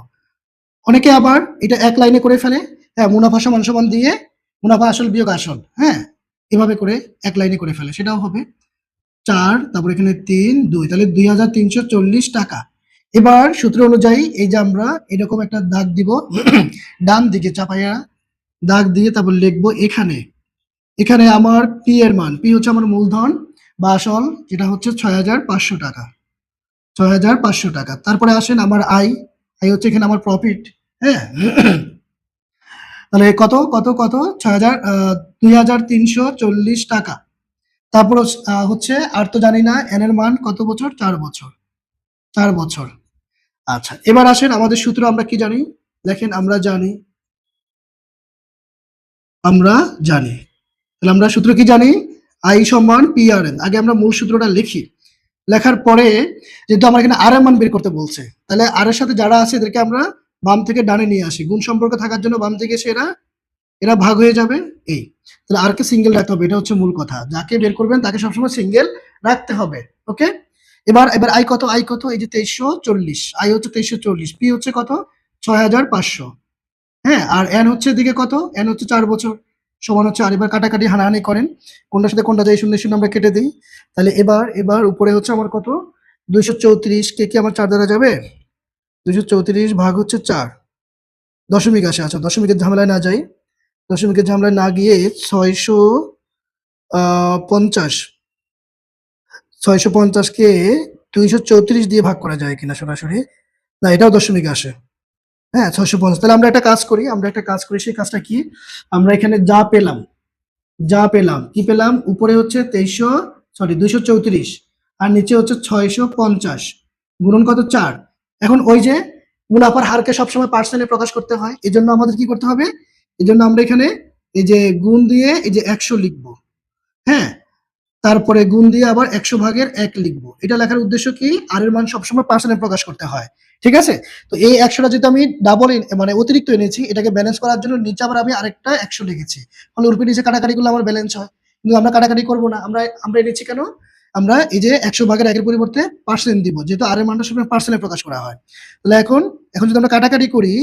অনেকে আবার এটা এক লাইনে করে ফেলে, হ্যাঁ, মুনাফা সমান সমান দিয়ে মুনাফা আসল বিয়োগ আসল, হ্যাঁ, এভাবে করে এক লাইনে করে ফেলে, সেটাও হবে ৪, তারপর এখানে ৩, ২, তাহলে ২৩৪০ টাকা। এবার সূত্র অনুযায়ী এই যে আমরা এরকম একটা দাগ দিব ডান দিকে চাপাইয়া, দাগ দিয়ে তারপর লিখবো এখানে, এখানে আমার পি এর মান, পি হচ্ছে আমার মূলধন বা আসল, যেটা হচ্ছে ৬৫০০ টাকা, ৬৫০০ টাকা। তারপরে আসেন আমার আই, আই হচ্ছে এখানে আমার প্রফিট, হ্যাঁ। তাহলে কত কত কত ২৩৪০ টাকা। তারপর হচ্ছে আর তো জানি না এন এর মান কত বছর, ৪ বছর, ৪ বছর। আচ্ছা, এবার আসেন আমাদের সূত্র আমরা কি জানি, দেখেন আমরা জানি তাহলে আমরা সূত্র কি জানি, আই সমান পি আর এন। আগে আমরা মূল সূত্রটা লিখি, লেখার পরে যেহেতু আমার এখানে আর এর মান বের করতে বলছে, তাহলে আর এর সাথে যারা আছে এদেরকে আমরা বাম থেকে ডানে নিয়ে আসি, গুণ সম্পর্ক থাকার জন্য বাম থেকে এসে এরা ভাগ হয়ে যাবে। এই তাহলে আর কে সিঙ্গেল রাখতে হবে, এটা হচ্ছে মূল কথা। যাকে বের করবেন তাকে সবসময় সিঙ্গেল রাখতে হবে। ওকে, এবার আই কত, আই কত, এই যে ২৩৪০, আই হচ্ছে ২৩৪০, পি হচ্ছে কত ৬৫০০, হ্যাঁ, আর এন হচ্ছে এদিকে কত, এন হচ্ছে ৪ বছর, সমান হচ্ছে, আর এবার কাটাকাটি হানাহানি করেন, কোনটার সাথে কোনটা যায়, ০ ০ আমরা কেটে দিই। তাহলে এবার উপরে হচ্ছে আমার কত ২৩৪ কে কি আমার ৪ দ্বারা যাবে, ২৩৪ ভাগ হচ্ছে ৪, দশমিক আসে। আচ্ছা, দশমিকের ঝামেলায় না যাই, দশমিকের ঝামেলায় না গিয়ে ৬৫০ কে ২৩৪ দিয়ে ভাগ করা যায় কিনা সরাসরি, না এটাও দশমিক আসে, হ্যাঁ ৬৫০। তাহলে আমরা একটা কাজ করি, সেই কাজটা কি, আমরা এখানে যা পেলাম কি পেলাম, উপরে হচ্ছে ২৩৪ আর নিচে হচ্ছে ৬৫০ গুণন কত ৪। এখন ওই যে মুনাফার হারকে সবসময় পার্সেন্টে প্রকাশ করতে হয়, এই জন্য আমাদের কি করতে হবে, এই জন্য আমরা এখানে এই যে গুণ দিয়ে এই যে ১০০ লিখবো, হ্যাঁ, তারপরে গুণ দিয়ে আবার ১০০/১ লিখবো। এটা লেখার উদ্দেশ্য কি, আর এর মান সবসময় পার্সেন্টে প্রকাশ করতে হয়, ঠিক আছে। তো এই ১০০টা যেহেতু আমি ডাবল মানে অতিরিক্ত এনেছি, এটাকে ব্যালেন্স করার জন্য নিচে আবার আমি আরেকটা ১০০ লিখেছি, ফলে উপরে নিচে কাটাকাটি করলে আমার ব্যালেন্স হয়। কিন্তু আমরা কাটাকাটি করবো না, আমরা এনেছি কেন, আমরা এই যে ১০০/১ পরিবর্তে পার্সেন্ট দিব, যেহেতু আর এর মানটা সবসময় পার্সেন্টে প্রকাশ করা হয়। তাহলে এখন যদি আমরা কাটাকাটি করি,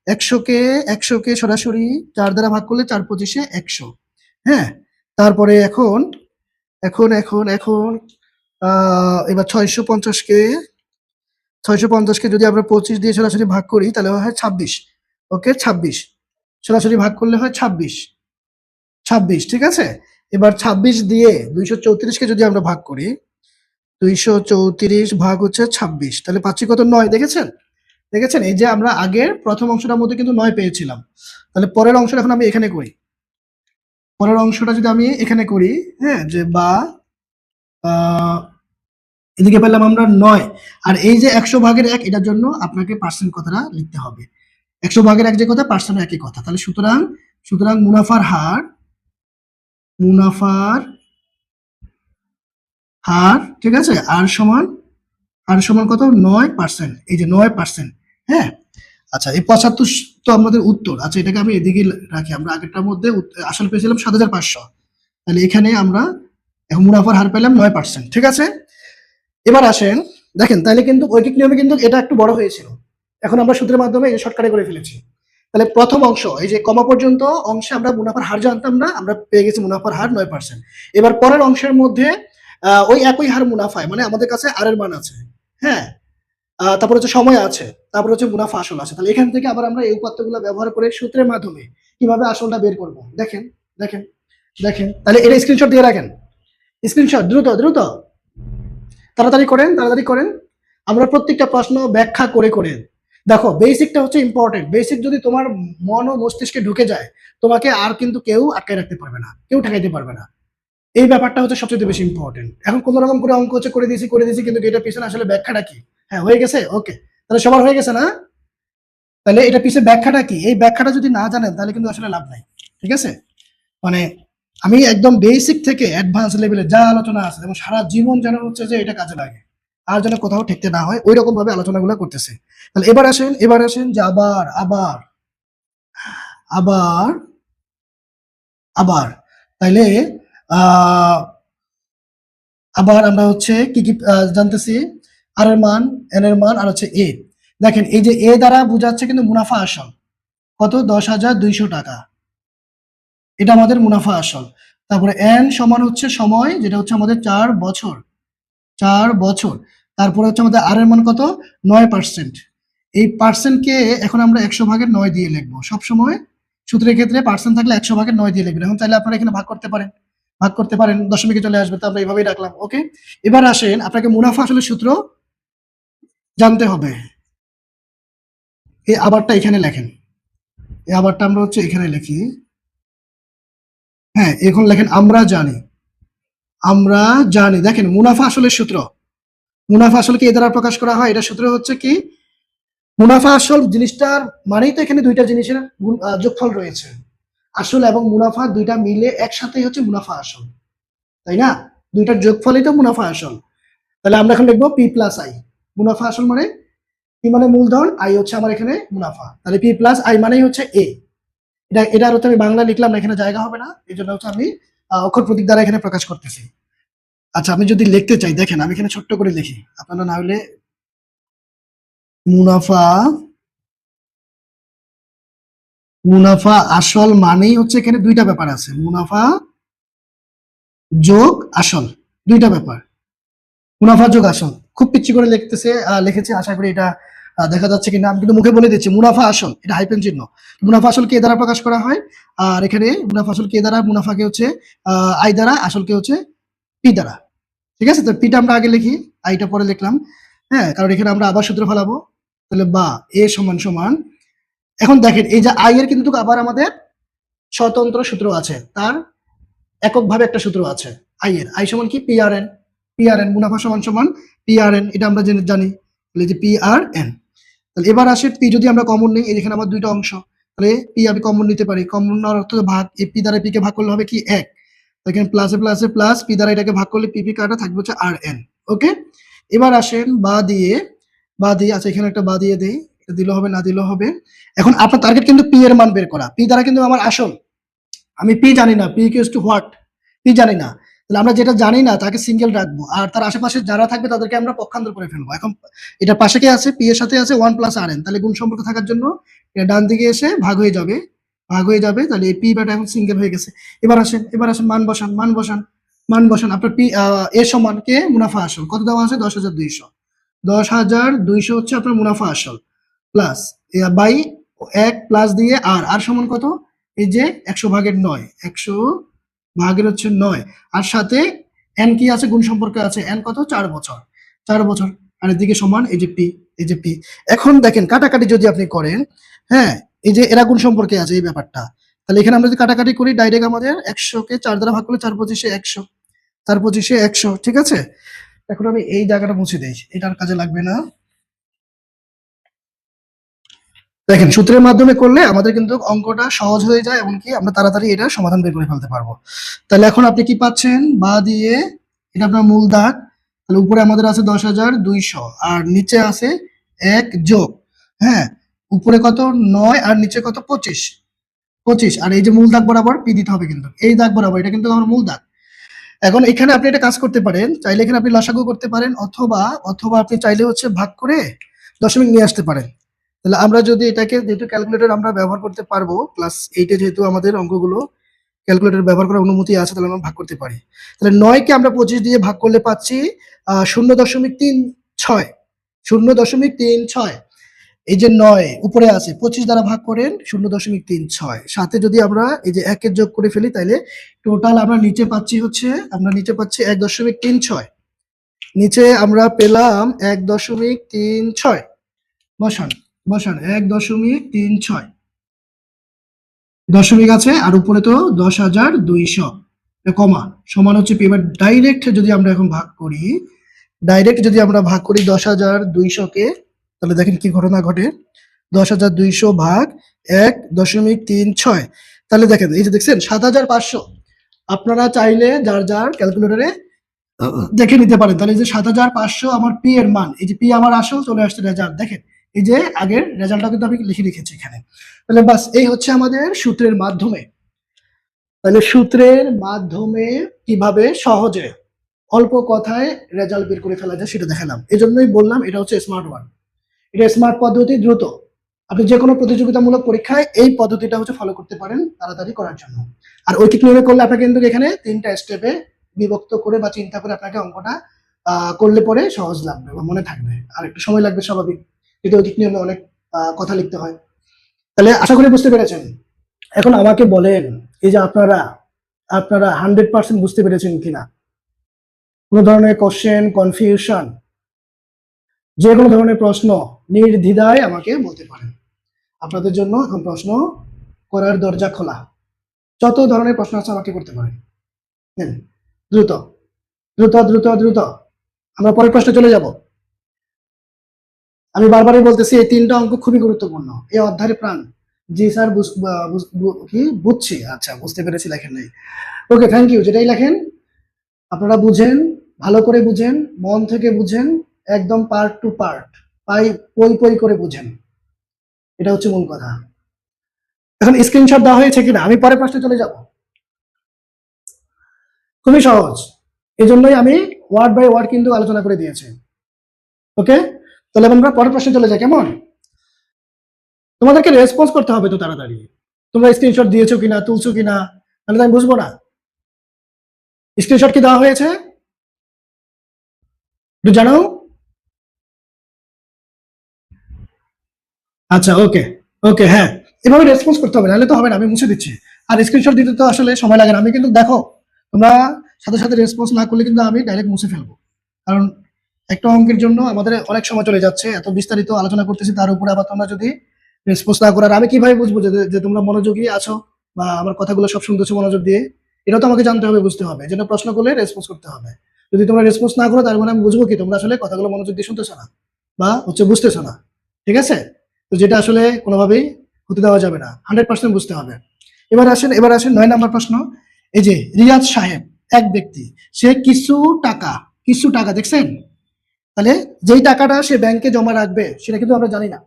১০০কে সরাসরি ৪ দ্বারা ভাগ করলে ৪ পঁচিশে ১০০, হ্যাঁ। তারপরে এখন এবার ৬৫০কে যদি আমরা ২৫ দিয়ে সরাসরি ভাগ করি তাহলে হয় ২৬। ওকে, ২৬ সরাসরি ভাগ করলে হয় ২৬, ঠিক আছে। এবার ২৬ দিয়ে ২৩৪কে যদি আমরা ভাগ করি, ২৩৪ ভাগ হচ্ছে ২৬, তাহলে পাচ্ছি কত ৯। দেখেছেন, এই যে আমরা আগের প্রথম অংশটার মধ্যে কিন্তু ৯ পেয়েছিলাম। তাহলে পরের অংশটা এখন আমি এখানে করি, পরের অংশটা যদি আমি এখানে করি, হ্যাঁ, যে বা এদিকে পেলাম আমরা ৯, আর এই যে ১০০/১ এটার জন্য আপনাকে পার্সেন্ট কথাটা লিখতে হবে। ১০০/১ যে কথা, পার্সেন্ট একই কথা। তাহলে সুতরাং মুনাফার হার, ঠিক আছে, আর সমান কত ৯%, এই যে ৯%, হ্যাঁ। আচ্ছা, এই ৭৫ তো আমাদের উত্তর। আচ্ছা, এটাকে আমি এদিকে রাখি, আমরা আগেরটার মধ্যে আসল পেয়েছিলাম ৭৫০০, তাহলে এখানে আমরা এখন মুনাফার হার পেলাম ৯%, ঠিক আছে। এবার আসেন, দেখেন তাহলে কিন্তু ঐকিক নিয়মে কিন্তু এটা একটু বড় হয়েছিল, এখন আমরা সূত্রের মাধ্যমে এই শর্টকাটে করে ফেলেছি। তাহলে প্রথম অংশ এই যে কমা পর্যন্ত অংশে আমরা মুনাফার হার জানতাম না, আমরা পেয়ে গেছি মুনাফার হার ৯%। এবার পরের অংশের মধ্যে ওই একই হার মুনাফায়, মানে আমাদের কাছে আর এর মান আছে, হ্যাঁ, তারপর হচ্ছে সময় আছে, তারপর হচ্ছে মুনাফা আসল আছে। তাহলে এখান থেকে আবার আমরা এই উপাত্তগুলো ব্যবহার করে সূত্রের মাধ্যমে কিভাবে আসলটা বের করব। দেখেন দেখেন দেখেন, তাহলে এটা স্ক্রিনশট দিয়ে রাখেন, স্ক্রিনশট দ্রুত দ্রুত, তাড়াতাড়ি করেন তাড়াতাড়ি করেন। আমরা প্রত্যেকটা প্রশ্ন ব্যাখ্যা করে করে দেখো, বেসিকটা হচ্ছে ইম্পর্টেন্ট। বেসিক যদি তোমার মন ও মস্তিষ্কে ঢুকে যায়, তোমাকে আর কিন্তু কেউ আটকায় রাখতে পারবে না, কেউ ঠেকাইতে পারবে না। এই ব্যাপারটা হচ্ছে সবচেয়ে বেশি ইম্পর্টেন্ট। এখন কোন রকম করে অঙ্ক হচ্ছে করে দিয়েছি, কিন্তু এটার পিছনে আসলে ব্যাখ্যাটা কি? হ্যাঁ, হয়ে গেছে, ওকে। তাহলে সবার হয়ে গেছে না? তাহলে এটা পিছনে ব্যাখ্যাটা কি, এই ব্যাখ্যাটা যদি না জানেন তাহলে কিন্তু আসলে লাভ নাই। ঠিক আছে, মানে আমি একদম বেসিক থেকে অ্যাডভান্স লেভেলে যা আলোচনা আছে এবং সারা জীবন যেন হচ্ছে যে এটা কাজে লাগে, আর যেন কোথাও ঠেকতে না হয়, ওই রকম ভাবে আলোচনাগুলো করতেছে। তাহলে এবার আসেন যে আবার আবার আবার আবার তাইলে আহ আবার আমরা হচ্ছে কি কি জানতেছি, আর এর মান, এন এর মান, আর হচ্ছে এ। দেখেন এই যে এ দ্বারা বোঝাচ্ছে কিন্তু মুনাফা আসল, কত? 10,200 টাকা, এটা আমাদের মুনাফা আসল। তারপরে এন সমান হচ্ছে সময়, যেটা হচ্ছে আমাদের 4 বছর, 4 বছর। তারপরে হচ্ছে আমাদের আর এর মান কত? 9%। এই পার্সেন্টকে এখন আমরা 100/9 দিয়ে লিখবো সবসময়। সূত্রের ক্ষেত্রে পার্সেন্ট থাকলে 100/9 দিয়ে লিখবেন। এখন তাহলে আপনারা এখানে ভাগ করতে পারেন, দশমিকে চলে আসবে। তো আমরা এইভাবেই রাখলাম, ওকে। এবার আসেন, আপনাকে মুনাফা আসলে সূত্র জানতে হবে। এই আবারটা এখানে লেখেন, এই আবারটা আমরা হচ্ছে এখানে লিখি। হ্যাঁ, এখন লেখেন আমরা জানি। দেখেন মুনাফা আসলের সূত্র, মুনাফা আসলকে এ দ্বারা প্রকাশ করা হয়। এটা সূত্র হচ্ছে কি, মুনাফা আসল জিনিসটার মানেই তো এখানে দুইটা জিনিসের যোগফল রয়েছে। আসল এবং মুনাফা দুইটা মিলে একসাথেই হচ্ছে মুনাফা আসল, তাই না? দুইটার যোগফলই তো মুনাফা আসল। তাহলে আমরা এখন লিখবো পি প্লাস আই। মুনাফা আসল মানে পি মানে মূলধন, আই হচ্ছে আমার এখানে মুনাফা। তাহলে পি প্লাস আই মানেই হচ্ছে এ। এটা হচ্ছে আমি বাংলা লিখলাম না, এখানে জায়গা হবে না, এই জন্য হচ্ছে আমি অক্ষর প্রতীক দ্বারা এখানে প্রকাশ করতেছি। আচ্ছা, আমি যদি লিখতে চাই, দেখেন আমি এখানে ছোট্ট করে লিখি, আপনারা না হলে মুনাফা মুনাফা আসল মানেই হচ্ছে এখানে দুইটা ব্যাপার আছে, মুনাফা যোগ আসল, দুইটা ব্যাপার, মুনাফা যোগ আসল। খুব পিচ্ছি করে লিখেছি, আশা করি এটা দেখা যাচ্ছে কিনা। আমি কিন্তু মুখে বলে দিচ্ছি, মুনাফা আসল, এটা হাইফেন চিহ্ন। মুনাফা আসল কে দ্বারা প্রকাশ করা হয়? আর এখানে মুনাফা আসল কে দ্বারা? মুনাফাকে হচ্ছে আই দ্বারা, আসলকে হচ্ছে পি দ্বারা। ঠিক আছে, তো পিটা আমরা আগে লিখি, আইটা পরে লিখলাম। হ্যাঁ, কারণ এখানে আমরা আবার সূত্র ফেলাবো। তাহলে বা এ সমান সমান, এখন দেখেন এই যে আই এর কিন্তু আবার আমাদের স্বতন্ত্র সূত্র আছে, তার এককভাবে একটা সূত্র আছে আই এর। আই সমান কি? পিআরএন। পিআরএন মুনাফা সমান সমান পিআরএন, এটা আমরা জানি। তাহলে যে পিআরএন। তাহলে এবার আসে পি যদি আমরা কমন নিই, এখানে আবার দুইটা অংশ, তাহলে পি আমি কমন নিতে পারি। কমন নেওয়ার অর্থ ভাগ, এই পি দ্বারা পি কে ভাগ করলে হবে কি? 1। এখানে প্লাসে প্লাসে প্লাস, পি দ্বারা এটাকে ভাগ করলে পি কাটা থাকবে হচ্ছে আর এন। ওকে, এবার আসেন বা দিয়ে আচ্ছা, এখানে একটা বা দিয়ে দেই, এটা দিলেও হবে না দিলেও হবে। এখন আপনার টার্গেট কিন্তু পি এর মান বের করা। পি দ্বারা কিন্তু আমার আসল, আমি পি জানি না, P equals to what, P জানি না। তাহলে আমরা যেটা জানি না তাকে সিঙ্গেল রাখবো, আর তার আশেপাশে যারা থাকবে তাদেরকে আমরা পক্ষান্তর করে ফেলবো। এখন এটার পাশে কি আছে? পি এর সাথে আছে 1 প্লাস আর এন। তাহলে গুণ সম্পর্ক থাকার জন্য এটা ডান দিকে এসে ভাগ হয়ে যাবে। তাহলে এই পি বাটা এখন সিঙ্গেল হয়ে গেছে। এবার আসেন মান বসান আপনার পি এর সমান কে? মুনাফা আসল। কত দেওয়া আছে? 10,200। 10,200 হচ্ছে আপনার মুনাফা আসল, প্লাস বাই 1 প্লাস দিয়ে আর সমান কত? এই যে 100/9, 100 ভাগের হচ্ছে 9, আর সাথে এন কি আছে? গুণ সম্পর্কে আছে। এন কত? 4 বছর, 4 বছর। আর এদিকে সমান এই যে পি। এখন দেখেন কাটাকাটি যদি আপনি করেন, হ্যাঁ, এই যে এরা গুণ সম্পর্কে আছে এই ব্যাপারটা। তাহলে এখানে আমরা যদি কাটাকাটি করি, ডাইরেক্ট আমাদের 100কে 4 দ্বারা ভাগ করলে 4 × 25 = 100, 4 × 25 = 100। ঠিক আছে, এখন আমি এই জায়গাটা মুছে দিই, এটার কাজে লাগবে না। দেখেন সূত্রের মাধ্যমে করলে আমাদের কিন্তু অঙ্কটা সহজ হয়ে যায়, এমনকি আমরা তাড়াতাড়ি এটা সমাধান বের করে ফেলতে পারবো। তাহলে এখন আপনি কি পাচ্ছেন? বা দিয়ে এটা আপনার মূল দাগ। তাহলে উপরে আমাদের আছে 10,200, আর নিচে আছে 1 যোগ, হ্যাঁ, উপরে কত? 9, আর নিচে কত? 25, আর এই যে মূল দাগ বরাবর পি দিতে হবে, কিন্তু এই দাগ বরাবর, এটা কিন্তু আমার মূল দাগ। এখন এখানে আপনি একটা কাজ করতে পারেন, চাইলে এখানে আপনি লসাগু করতে পারেন, অথবা আপনি চাইলে হচ্ছে ভাগ করে দশমিক নিয়ে আসতে পারেন। তাহলে আমরা যদি এটাকে, যেহেতু ক্যালকুলেটর আমরা ব্যবহার করতে পারবো, ক্লাস 8-এ যেহেতু আমাদের অঙ্কগুলো ক্যালকুলেটর ব্যবহার করার অনুমতি আছে, তাহলে আমরা ভাগ করতে পারি। তাহলে 9 কে আমরা 25 দিয়ে ভাগ করলে পাচ্ছি 0.36। 0.36। এই যে 9 উপরে আছে 25 দ্বারা ভাগ করেন 0.36। সাথে যদি আমরা এই যে 1 এর যোগ করে ফেলি তাহলে টোটাল আমরা নিচে পাচ্ছি 1.36। নিচে আমরা পেলাম 1.36। বসান 1.36 দশমিক আছে আর উপরে তো 10,200 কমা সমান হচ্ছে পি। এবার ডাইরেক্ট যদি আমরা এখন ভাগ করি 10,200 কে, তাহলে দেখেন কি ঘটনা ঘটে। 10,200 ভাগ 1.36, তাহলে দেখেন এই যে দেখছেন 7,500। আপনারা চাইলে যার যার ক্যালকুলেটরে দেখে নিতে পারেন। তাহলে এই যে 7,500 আমার পি এর মান, এই যে পি আমার আসল চলে আসছে রেজাল্ট, দেখেন এই যে আগের রেজাল্টটা কিন্তু আমি লিখে রেখেছি এখানে। তাহলে বাস এই হচ্ছে আমাদের সূত্রের মাধ্যমে। তাহলে সূত্রের মাধ্যমে কিভাবে সহজে অল্প কথায় রেজাল্ট বের করে ফেলা যায় সেটা দেখালাম। এই জন্যই বললাম এটা হচ্ছে স্মার্ট ওয়ান, এটা স্মার্ট পদ্ধতি, দ্রুত। আপনি যে কোনো প্রতিযোগিতামূলক পরীক্ষায় এই পদ্ধতিটা হচ্ছে ফলো করতে পারেন তাড়াতাড়ি করার জন্য। আর ঐকিক নিয়মে করলে আপনাকে কিন্তু এখানে 3টা স্টেপে বিভক্ত করে বা চিন্তা করে আপনাকে অঙ্কটা করলে পরে সহজ লাগবে বা মনে থাকবে। আর একটু সময় লাগবে স্বাভাবিক, কিন্তু ঐকিক নিয়মে অনেক কথা লিখতে হয়। তাহলে আশা করি বুঝতে পেরেছেন। এখন আমাকে বলেন এই যে আপনারা 100% বুঝতে পেরেছেন কিনা, কোনো ধরনের কোশ্চেন, কনফিউশন, যে কোনো ধরনের প্রশ্ন নির্দ্বিধায় আমাকে বলতে পারেন। আপনাদের জন্য এখন প্রশ্ন করার দরজা খোলা। যত ধরনের প্রশ্ন আছে আমাকে করতে পারেন। দ্রুত দ্রুত দ্রুত দ্রুত আমরা পরের প্রশ্নে চলে যাব। আমি বারবারই বলতেছি এই 3টা অঙ্ক খুবই গুরুত্বপূর্ণ, এই অধ্যায়ের প্রাণ। জি স্যার কি বুঝছি, আচ্ছা বুঝতে পেরেছি লেখেন নাই, ওকে থ্যাংক ইউ। যেটাই লেখেন আপনারা বুঝেন, ভালো করে বুঝেন, মন থেকে বুঝেন, একদম পার্ট টু পার্ট পই করে বুঝেন, এটা হচ্ছে মূল কথা। এখন স্ক্রিনশট দেওয়া হয়েছে কিনা আমি পরের প্রশ্নে চলে যাব। খুবই সহজ, এই জন্যই আমি ওয়ার্ড বাই ওয়ার্ড কিন্তু আলোচনা করে দিয়েছি। ওকে, তাহলে আমরা পরের প্রশ্নে চলে যাই। কেমন? তোমাদেরকে রেসপন্স করতে হবে তো তাড়াতাড়ি। তোমরা স্ক্রিনশট দিয়েছো কিনা, তুলছো কিনা, তাহলে আমি বুঝবো না। স্ক্রিনশট কি দেওয়া হয়েছে একটু জানাও। আচ্ছা ওকে ওকে, হ্যাঁ এভাবে রেসপন্স করতে হবে, নাহলে তো হবে না, আমি মুছে দিচ্ছি। আর স্ক্রিনশট দিতে তো আসলে সময় লাগে না, আমি কিন্তু দেখো তোমরা সাথে সাথে রেসপন্স না করলে কিন্তু আমি ডাইরেক্ট মুছে ফেলবো। কারণ একটা অঙ্কের জন্য আমাদের অনেক সময় চলে যাচ্ছে, এত বিস্তারিত আলোচনা করতেছি, তার উপরে আবার তোমরা যদি রেসপন্স না করার, আমি কিভাবে বুঝবো যে তোমরা মনোযোগী আছো বা আমার কথাগুলো সব শুনতেছো মনোযোগ দিয়ে? এটা তো আমাকে জানতে হবে, বুঝতে হবে, যেন প্রশ্ন করলে রেসপন্স করতে হবে। যদি তোমরা রেসপন্স না করো তার মানে আমি বুঝবো কি তোমরা আসলে কথাগুলো মনোযোগ দিয়ে শুনতেছো না বা হচ্ছে বুঝতেছো না। ঠিক আছে? তো যেটা আসলে কোনোভাবেই হতে দেওয়া যাবে না, 100% বুঝতে হবে। এবার আসেন 9 নম্বর প্রশ্ন। এই যে রিয়াজ সাহেব এক ব্যক্তি, সে কিছু টাকা দেখছেন, তাহলে যেই টাকাটা সে ব্যাংকে জমা রাখবে সেটা কিন্তু আমরা জানি না।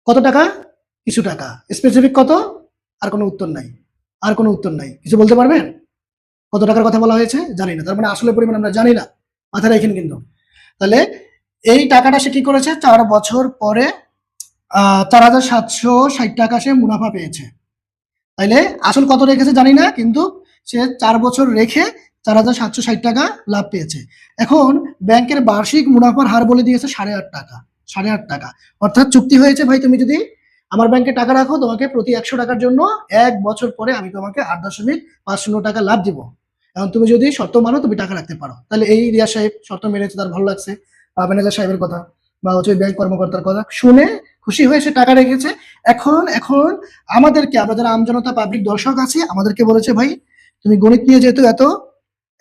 কত টাকা? কিছু টাকা। স্পেসিফিক কত? আর কোনো উত্তর নাই। কিছু বলতে পারবেন? কত টাকার কথা বলা হয়েছে? জানি না, তার মানে আসলে পরিমাণ আমরা জানি না, মাথায় রাখেন কিন্তু। তাহলে এই টাকাটা সে কি করেছে, 4 বছর পরে 4,760 টাকা সে মুনাফা পেয়েছে। তাইলে আসল কত রেখেছে জানি না, কিন্তু সে 4 বছর রেখে 4,760 টাকা লাভ পেয়েছে। এখন ব্যাংকের বার্ষিক মুনাফার হার বলে দিয়েছে 8.5 টাকা। 8.5 টাকা অর্থাৎ চুক্তি হয়েছে, ভাই তুমি যদি আমার ব্যাংকে টাকা রাখো তোমাকে প্রতি 100 টাকার জন্য 1 বছর পরে আমি তোমাকে 8.50 টাকা লাভ দিব। এখন তুমি যদি শর্ত মানো তুমি টাকা রাখতে পারো। তাহলে এই রিয়া সাহেব শর্ত মেনেছে, তার ভালো লাগছে, ম্যানেজার সাহেবের কথা বা হচ্ছে ব্যাংক কর্মকর্তার কথা শুনে খুশি হয়ে সে টাকা রেখেছে। এখন আমাদেরকে, আমরা যারা আমজনতা পাবলিক দর্শক আছি, আমাদেরকে বলেছে ভাই তুমি গণিত নিয়ে যেহেতু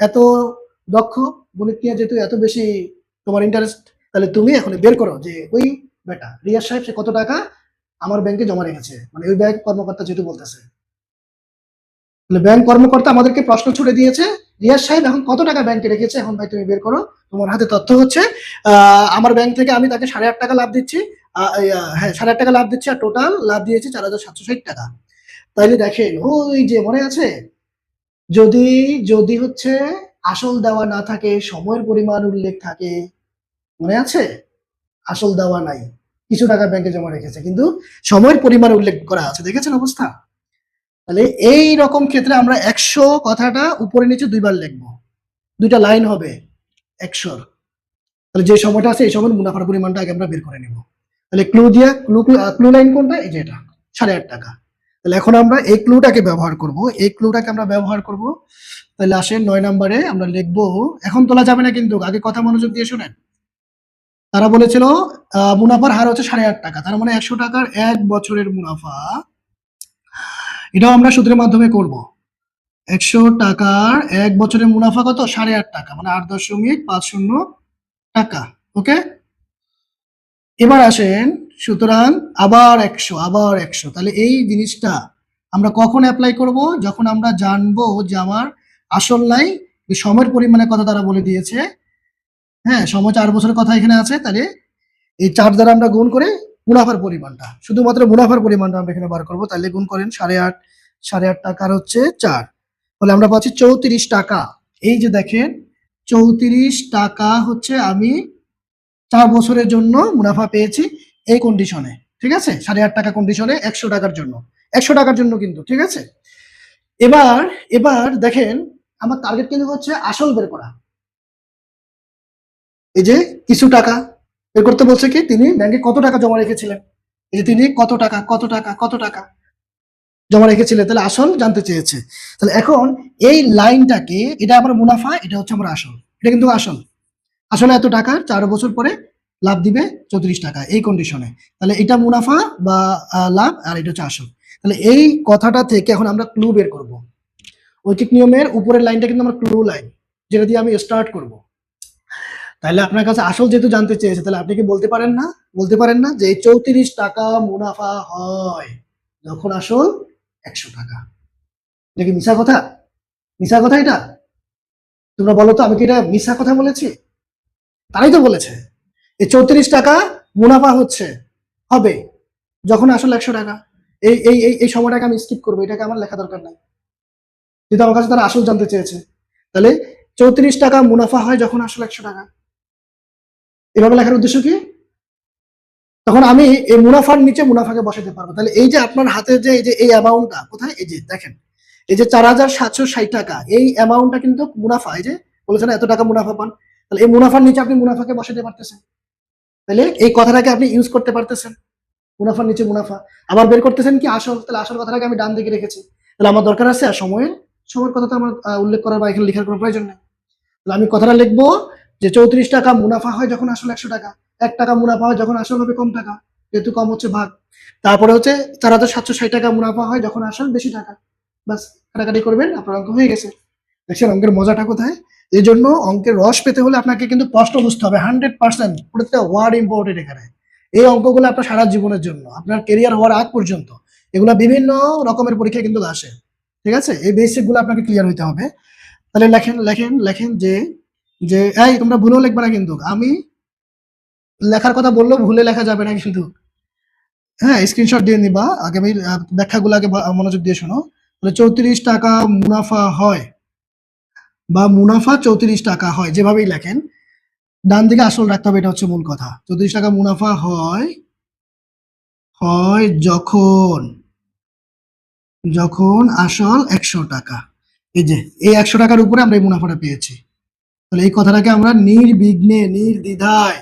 এত দক্ষ, গণিত নিয়ে যেহেতু এত বেশি তোমার ইন্টারেস্ট, তাহলে তুমি এখন বের করো যে ওই বেটা রিয়াজ সাহেব সে কত টাকা আমার ব্যাংকে জমা রেখেছে, মানে ওই ব্যাংক কর্মকর্তা যেহেতু বলতেছে। তাহলে ব্যাংক কর্মকর্তা আমাদেরকে প্রশ্ন ছুড়ে দিয়েছে, রিয়াজ সাহেব এখন কত টাকা ব্যাংকে রেখেছে, এখন ভাই তুমি বের করো। তোমার হাতে তথ্য হচ্ছে আমার ব্যাংক থেকে আমি তাকে 8.5 টাকা লাভ দিচ্ছি, হ্যাঁ 8.5 টাকা লাভ দিচ্ছি, আর টোটাল লাভ দিয়েছি 4,760 টাকা। তাইলে দেখেন ওই যে মনে আছে, যদি যদি হচ্ছে আসল দেওয়া না থাকে, সময়ের পরিমাণ উল্লেখ থাকে, মনে আছে? আসল দেওয়া নাই, কিছু টাকা ব্যাংকে জমা রেখেছে, কিন্তু সময়ের পরিমাণ উল্লেখ করা আছে, দেখেছেন অবস্থা? তাহলে এই রকম ক্ষেত্রে আমরা 100 কথাটা উপরে নিচে 2 বার লিখবো, 2টা লাইন হবে 100। তাহলে যে সময়টা আছে এই সময় মুনাফার পরিমাণটা আগে আমরা বের করে নিব। তাহলে ক্লু লাইন কোনটা, এই যে এটা 8.5 টাকা। তাহলে এখন আমরা এই ক্লুটাকে ব্যবহার করব, তাহলে আসেন 9 নম্বরে আমরা লিখবো, এখন তোলা যাবে না কিন্তু, আগে কথা মনোযোগ দিয়ে শুনেন। তারা বলেছিল মুনাফার হার হচ্ছে 8.5 টাকা, তার মানে 100 টাকার 1 বছরের মুনাফা, এটাও আমরা সূত্রের মাধ্যমে করব। 100 টাকার 1 বছরের মুনাফা কত, 8.5 টাকা, মানে 8.50 টাকা। ওকে, এবার আসেন, সুতরাং আবার 100, তাহলে এই জিনিসটা আমরা কখন অ্যাপ্লাই করব, যখন আমরা জানবো যে আমার আসল নাই, সময়ের পরিমাণের কথা তারা বলে দিয়েছে। হ্যাঁ, সময় 4 বছরের কথা এখানে আছে, তাহলে এই 4 দ্বারা আমরা গুণ করে মুনাফার পরিমাণটা, শুধুমাত্র মুনাফার পরিমাণটা আমরা এখানে বার করবো। তাহলে গুণ করেন 8.5 টাকার হচ্ছে 4, তাহলে আমরা পাচ্ছি 34 টাকা। এই যে দেখেন 34 টাকা হচ্ছে আমি 4 বছরের জন্য মুনাফা পেয়েছি এই কন্ডিশনে, ঠিক আছে, 8.5 টাকা কন্ডিশনে 100 টাকার জন্য, 100 টাকার জন্য কিন্তু, ঠিক আছে। এবার দেখেন আমার টার্গেট কিন্তু হচ্ছে আসল বের করা। এই যে কিছু টাকা বের করতে বলছে, কি তিনি ব্যাংকে কত টাকা জমা রেখেছিলেন, এই যে তিনি কত টাকা জমা রেখেছিলেন, তাহলে আসল জানতে চেয়েছে। তাহলে এখন এই লাইনটাকে, এটা আমার মুনাফা, এটা হচ্ছে আমার আসল, এটা কিন্তু আসলে এত টাকা 4 বছর পরে লাভ দিবে 34 টাকা এই কন্ডিশনে। তাহলে এটা মুনাফা বা লাভ, আর এটা হচ্ছে আসল। তাহলে এই কথাটা থেকে এখন আমরা ক্লু বের করব। ঐকিক নিয়মের উপরের লাইনটা কিন্তু আমার ক্লু লাইন, যেটা দিয়ে আমি স্টার্ট করব। তাহলে আপনার কাছে আসল যেহেতু জানতে চেয়েছে, তাহলে আপনি কি বলতে পারেন না যে এই 34 টাকা মুনাফা হয় যখন আসল 100 টাকা। এটা কি মিছা কথা? এটা তোমরা বলো তো, আমি কি এটা মিছা কথা বলেছি? তারাই তো বলেছে এই 34 টাকা মুনাফা হবে যখন আসল 100 টাকা। এই সময়টাকে আমি স্কিপ করবো, এটাকে আমার লেখা দরকার নাই, যেহেতু আমার কাছে তারা আসল জানতে চেয়েছে। তাহলে 34 টাকা মুনাফা হয় যখন আসল 100 টাকা, এভাবে লেখার উদ্দেশ্য কি, তখন আমি এই মুনাফার নিচে মুনাফাকে বসাতে পারবো। তাহলে এই যে আপনার হাতে যে এই অ্যামাউন্টটা কোথায়, এই যে দেখেন, এই যে 4760 টাকা, এই অ্যামাউন্টটা কিন্তু মুনাফা। এই যে বলেছেন এত টাকা মুনাফা পান, তাহলে এই মুনাফার নিচে আপনি মুনাফাকে বসাতে পারতেছেন। তাহলে এই কথাটাকে আপনি ইউজ করতে পারতেছেন, মুনাফার নিচে মুনাফা। আবার বের করতেছেন কি আসল, তাহলে আসল কথাটাকে আমি ডান দিকে রেখেছি। তাহলে আমার দরকার আছে আর সময়ের কথা তো আমার উল্লেখ করার বা এখানে লেখার কোনো প্রয়োজন নেই। তাহলে আমি কথাটা লিখবো যে 34 টাকা মুনাফা হয় যখন আসল 100 টাকা, 1 টাকা মুনাফা হয় যখন আসল হবে কম টাকা, যেহেতু কম হচ্ছে ভাগ। তারপরে হচ্ছে 4760 টাকা মুনাফা হয় যখন আসল বেশি টাকা। বাস, কাটাকাটি করবেন, আপনার অঙ্ক হয়ে গেছে। দেখছেন অঙ্কের মজাটা কোথায়? এই জন্য অঙ্কের রস পেতে হলে আপনাকে কিন্তু প্রশ্ন বুঝতে হবে 100%, প্রত্যেকটা ওয়ার্ড ইম্পর্টেন্ট এখানে। এই অঙ্কগুলো আপনার সারা জীবনের জন্য, আপনার কেরিয়ার হওয়ার আগ পর্যন্ত এগুলো বিভিন্ন রকমের পরীক্ষায় কিন্তু আসে, ঠিক আছে। এই বেসিক গুলো আপনাকে ক্লিয়ার হইতে হবে। তাহলে লেখেন যে এই তোমরা ভুলেও লিখবে না কিন্তু, আমি লেখার কথা বললেও ভুলে লেখা যাবে না কিন্তু। হ্যাঁ, স্ক্রিনশট দিয়ে নিবা, আগে আমি ব্যাখ্যাগুলো আগে মনোযোগ দিয়ে শোনো। তাহলে 34 টাকা মুনাফা হয় বা মুনাফা 34 টাকা হয়, যেভাবেই লেখেন ডান দিকে আসল রাখতে হবে, এটা হচ্ছে মূল কথা। 34 টাকা মুনাফা হয় যখন আসল 100 টাকা। এই যে এই 100 টাকার উপরে আমরা এই মুনাফাটা পেয়েছি। তাহলে এই কথাটাকে আমরা নির্বিঘ্নে, নির্দ্বিধায়,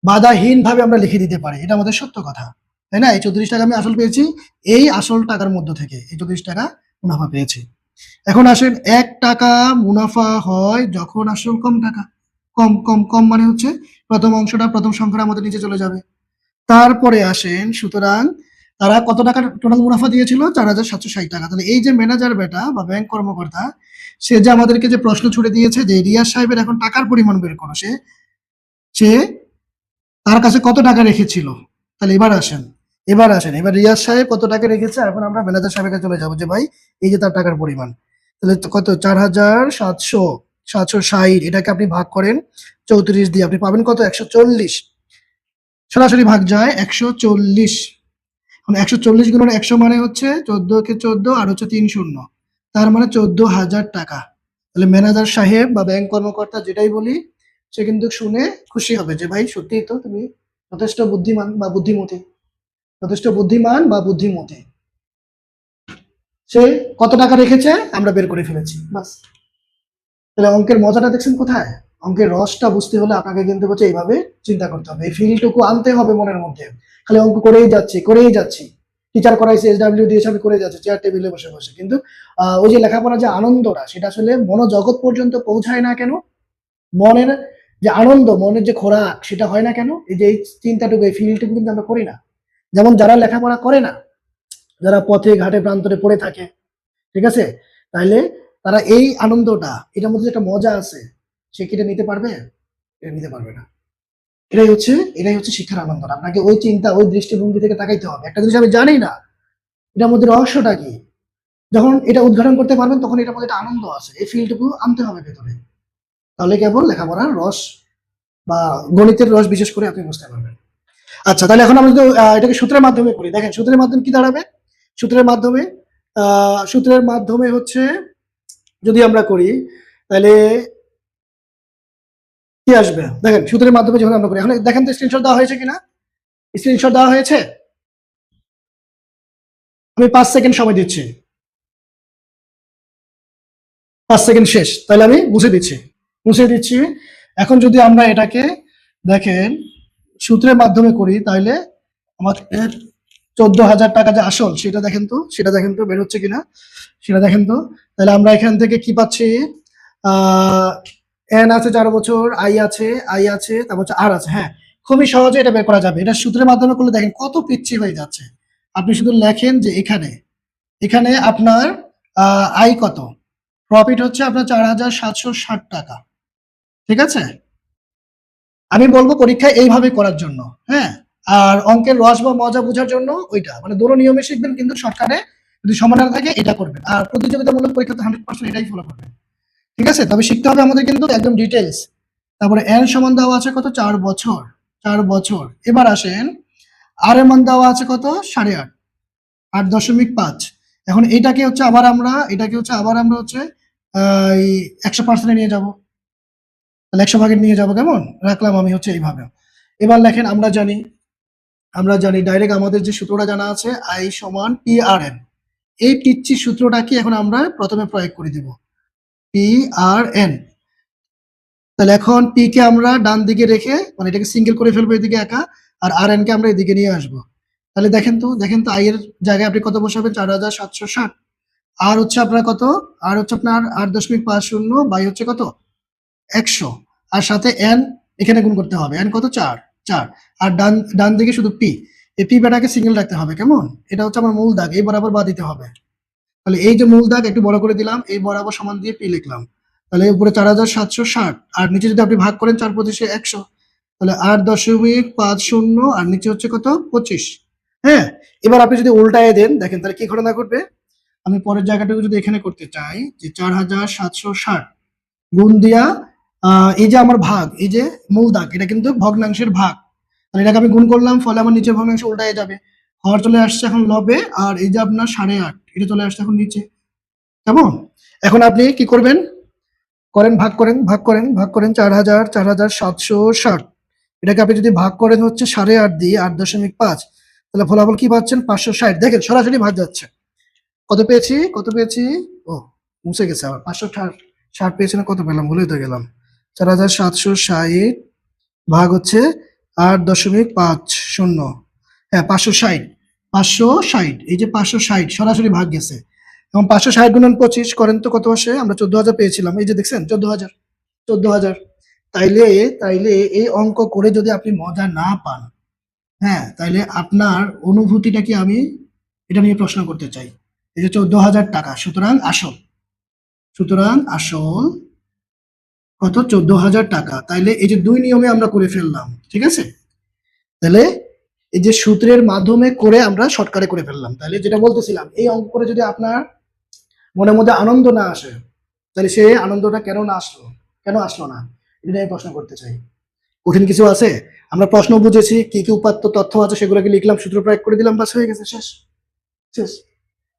বাধাহীন ভাবে আমরা লিখে দিতে পারি, এটা আমাদের সত্য কথা, তাই না। এই 34 টাকা আমি আসল পেয়েছি, এই আসল টাকার মধ্য থেকে এই 34 টাকা মুনাফা পেয়েছি। এখন আসেন 1 টাকা মুনাফা হয় যখন আসল কম টাকা, কম মানে হচ্ছে প্রথম অংশটা, প্রথম সংখ্যাটা আমাদের নিচে চলে যাবে। তারপরে আসেন, সুতরাং তারা কত টাকার টোটাল মুনাফা দিয়েছিল, 4760 টাকা। তাহলে এই যে ম্যানেজার বেটা বা ব্যাংক কর্মকর্তা, সে যে আমাদেরকে যে প্রশ্ন ছুড়ে দিয়েছে যে রিয়াজ সাহেবের এখন টাকার পরিমাণ বের করো, সে তার কাছে কত টাকা রেখেছিল। তাহলে এবার আসেন, এবার রিয়াজ সাহেব কত টাকা রেখেছে, এখন আমরা ম্যানেজার সাহেবের কাছে চলে যাবো যে ভাই এই যে তার টাকার পরিমাণ। তাহলে কত, 4760, এটাকে আপনি ভাগ করেন 34 দিয়ে, আপনি পাবেন কত, 140। সরাসরি ভাগ যায় 140। 140 গুণন 100 মানে হচ্ছে 14 কে 14 আর হচ্ছে 3 শূন্য, তার মানে 14,000 টাকা। তাহলে ম্যানেজার সাহেব বা ব্যাংক কর্মকর্তা যেটাই বলি, সে কিন্তু শুনে খুশি হবে যে ভাই সত্যিই তো তুমি যথেষ্ট বুদ্ধিমান বা বুদ্ধিমতী। সে কত টাকা রেখেছে আমরা বের করে ফেলেছি, বাস। তাহলে অঙ্কের মজাটা দেখছেন কোথায়? অঙ্কের রসটা বুঝতে হলে আপনাকে কিন্তু হচ্ছে এইভাবে চিন্তা করতে হবে, এই ফিলটুকু আনতে হবে মনের মধ্যে। খালি অঙ্ক করেই যাচ্ছি, টিচার করাইছে, SW দিয়েছে, আমি করে যাচ্ছি চেয়ার টেবিলে বসে বসে, কিন্তু ওই যে লেখাপড়ার যে আনন্দটা সেটা আসলে মনোজগৎ পর্যন্ত পৌঁছায় না কেন? মনের যে আনন্দ, মনের যে খোরাক সেটা হয় না কেন? এই যে এই চিন্তাটুকু, এই ফিলটুকু কিন্তু আমরা করি না। যেমন যারা লেখাপড়া করে না, যারা পথে ঘাটে প্রান্তরে পড়ে থাকে, ঠিক আছে, তাইলে তারা এই আনন্দটা, এটার মধ্যে একটা মজা আছে, সে কি এটা নিতে পারবে? এটা নিতে পারবে না। এটাই হচ্ছে শিক্ষার আনন্দ। আপনাকে ওই চিন্তা, ওই দৃষ্টিভঙ্গি থেকে তাকাইতে হবে। একটা জিনিস আমি জানি না, এটার মধ্যে রহস্যটা কি, যখন এটা উদ্ঘাটন করতে পারবেন তখন এটার মধ্যে একটা আনন্দ আছে, এই ফিলটুকু আনতে হবে ভেতরে। তাহলে কেবল লেখাপড়ার রস বা গণিতের রস বিশেষ করে আপনি বুঝতে পারবেন। আচ্ছা, তাহলে এখন আমরা যদি এটাকে সূত্রের মাধ্যমে করি, দেখেন সূত্রের মাধ্যমে কি দাঁড়াবে? সূত্রের মাধ্যমে হচ্ছে যদি আমরা করি, তাহলে কি আসবে? দেখেন সূত্রের মাধ্যমে যখন আমরা করি, এখন দেখেন তো স্ক্রিনশট দেওয়া হয়েছে কিনা? স্ক্রিনশট দেওয়া হয়েছে? আমি 5 সেকেন্ড সময় দিচ্ছি। 5 সেকেন্ড শেষ, তাহলে আমি মুছে দিচ্ছি। এখন যদি আমরা এটাকে দেখেন সূত্রের মাধ্যমে করি, তাহলে আমাদের 14,000 টাকা যে আসল, সেটা দেখেন তো বের হচ্ছে কিনা, সেটা দেখেন তো। তাহলে আমরা এখান থেকে কি পাচ্ছি? এন আছে 4 বছর, আই আছে, তারপর হচ্ছে আর আছে। হ্যাঁ, খুবই সহজে এটা বের করা যাবে। এটা সূত্রের মাধ্যমে করলে দেখেন কত পিচ্ছি হয়ে যাচ্ছে। আপনি শুধু লেখেন যে এখানে আপনার আয় কত, প্রফিট হচ্ছে আপনার 4,760 টাকা, ঠিক আছে? আমি বলবো পরীক্ষায় এইভাবে করার জন্য, হ্যাঁ। আর অঙ্কের রস বা মজা বোঝার জন্য ওইটা, মানে দুটো নিয়মে শিখবেন, কিন্তু শর্টকাটে যদি সমাধান থাকে এটা করবেন, আর প্রতিযোগিতামূলক পরীক্ষাতে 100% এটাই ফলো করবেন, ঠিক আছে? তবে শিখতে হবে আমাদের কিন্তু একদম ডিটেলস। তারপরে এন সমান দেওয়া আছে কত? 4 বছর। এবার আসেন, আর এর মান দেওয়া আছে কত? 8.5, 8.5। এখন এটাকে আবার আমরা হচ্ছে 100% নিয়ে যাব, তাহলে 100 ভাগে নিয়ে যাব, কেমন রাখলাম আমি হচ্ছে এইভাবে। এবার লেখেন, আমরা জানি ডাইরেক্ট আমাদের যে সূত্রটা জানা আছে, আই সমান পি আর এন। এই পিচ্ছি সূত্রটাকে এখন আমরা প্রথমে প্রয়োগ করে দিব, পি আর এন। তাহলে এখন পি কে আমরা ডান দিকে রেখে, মানে এটাকে সিঙ্গেল করে ফেলবো এদিকে একা, আর আর এন কে আমরা এদিকে নিয়ে আসবো। তাহলে দেখেন তো আই এর জায়গায় আপনি কত বসাবেন? 4,760। আর হচ্ছে আপনার কত? আর হচ্ছে আপনার 8.50, বাই হচ্ছে কত? 100। আর সাথে এন এখানে গুণ করতে হবে, এন কত? 4। আর ডান দিকে শুধু পি, এই পি বেটাকে সিঙ্গেল রাখতে হবে, কেমন? এটা হচ্ছে আমার মূল দাগ, এই বরাবর বা দিতে হবে। তাহলে এই যে মূল দাগ একটু বড় করে দিলাম, এই বরাবর সমান দিয়ে পি লিখলাম। তাহলে উপরে 4,760, আর নিচে যদি আপনি ভাগ করেন 4×25 100, তাহলে 8.50, আর নিচে হচ্ছে কত? 25। হ্যাঁ, এবার আপনি যদি উল্টায় দেন, দেখেন তাহলে কি ঘটনা ঘটবে। আমি পরের জায়গাটাকে যদি এখানে করতে চাই, যে 4,760 গুণ দিয়া এই যে আমার ভাগ, এই যে মূল দাগ, এটা কিন্তু ভগ্নাংশের ভাগ, তাহলে এটাকে আমি গুণ করলাম, ফলে আমার নিচের ভগ্নাংশ উল্টায় যাবে, হর চলে আসছে এখন লবে, আর এই যে আপনার 8.5 এটা চলে আসছে এখন নিচে, কেমন? এখন আপনি কি করবেন? ভাগ করেন 4,760, এটাকে আপনি যদি ভাগ করেন হচ্ছে 8.5 দিয়ে 8.5, তাহলে ফলাফল কি পাচ্ছেন? 560। দেখেন সরাসরি ভাগ যাচ্ছে। কত পেয়েছি? ও, মুছে গেছে আবার। 560 পেয়েছি না, কত পেলাম ভুলে তো গেলাম। 4,760 ভাগ হচ্ছে 8.50, হ্যাঁ 560, এই যে 560 সরাসরি ভাগ গেছে। এবং 560 গুণন 25 করেন তো কত আসে? আমরা 14,000 পেয়েছিলাম, এই যে দেখছেন 14,000। তাইলে এই অঙ্ক করে যদি আপনি মজা না পান, হ্যাঁ, তাইলে আপনার অনুভূতিটা কি, আমি এটা নিয়ে প্রশ্ন করতে চাই। এই যে 14,000 টাকা, সুতরাং আসল কত? 14,000 টাকা। তাইলে এই যে 2 নিয়মে আমরা করে ফেললাম, ঠিক আছে? তাহলে এই যে সূত্রের মাধ্যমে করে আমরা শর্টকাটে করে ফেললাম। তাহলে যেটা বলতেছিলাম, এই অঙ্ক করে যদি আপনার মনের মধ্যে আনন্দ না আসে, তাহলে সেই আনন্দটা কেন আসলো না, এটা নিয়ে আমি প্রশ্ন করতে চাই। কঠিন কিছু আছে? আমরা প্রশ্ন বুঝেছি, কি উপাত্ত তথ্য আছে সেগুলোকে লিখলাম, সূত্র প্রয়োগ করে দিলাম, বাস হয়ে গেছে, শেষ।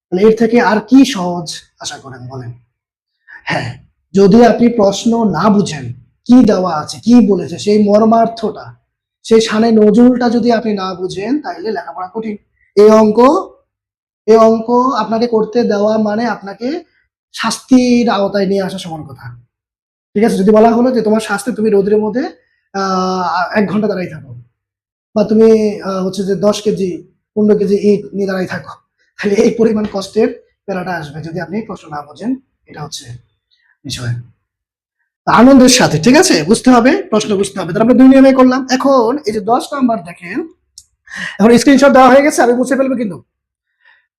তাহলে এর থেকে আর কি সহজ আশা করেন বলেন? হ্যাঁ, যদি আপনি প্রশ্ন না বুঝেন, কি দেওয়া আছে, কি বলেছে, সেই মর্মার্থটা, সেই শানে নজরুলটা যদি আপনি না বুঝেন, তাহলে লেখাপড়া কঠিন। এই অঙ্ক এই অঙ্ক আপনাকে করতে দেওয়া মানে আপনাকে শাস্তির আওতায় নিয়ে আসা সমান কথা। ঠিক আছে, যদি বলা হলো যে তোমার স্বাস্থ্যে তুমি রোদের মধ্যে 1 ঘন্টা দাঁড়াই থাকো, বা তুমি হচ্ছে যে 10 কেজি 15 কেজি ইট নিয়ে দাঁড়াই থাকো, তাহলে এই পরিমাণ কষ্টের প্যারাটা আসবে যদি আপনি প্রশ্ন না বোঝেন। এটা হচ্ছে বিষয়। আনন্দের সাথে, ঠিক আছে, বুঝতে হবে, প্রশ্ন বুঝতে হবে। তাহলে আমরা 2 নিয়মে করলাম। এখন এই যে 10 নাম্বার দেখেন, এখন স্ক্রিনশট দেওয়া হয়ে গেছে, আমি মুছে ফেলবো, কিন্তু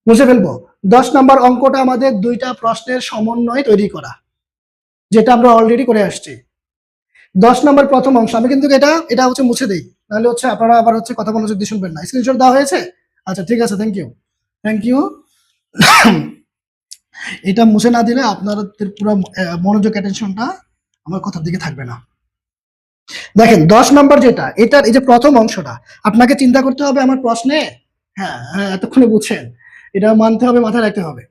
মুছে ফেলবো। 10 নাম্বার অঙ্কটা আমাদের 2টা প্রশ্নের সমন্বয় তৈরি করা, যেটা আমরা অলরেডি করে আসছি। 10 নাম্বার প্রথম অংশ, আমি কিন্তু এটা এটা হচ্ছে মুছে দেই, নাহলে হচ্ছে আপনারা আবার হচ্ছে কথা মনোযোগ দিয়ে শুনবেন না। স্ক্রিনশট দেওয়া হয়েছে? আচ্ছা, ঠিক আছে, থ্যাংক ইউ, থ্যাংক ইউ। এটা মুছে না দিলে আপনাদের পুরো মনোযোগ অ্যাটেনশনটা আমার কথার দিকে থাকবে না। দেখেন 10 নাম্বার যেটা, এটার এই যে প্রথম অংশটা, আপনাকে চিন্তা করতে হবে আমার প্রশ্নে। হ্যাঁ হ্যাঁ, এতক্ষণে বুঝছেন, এটা মানতে হবে, মাথায় রাখতে হবে।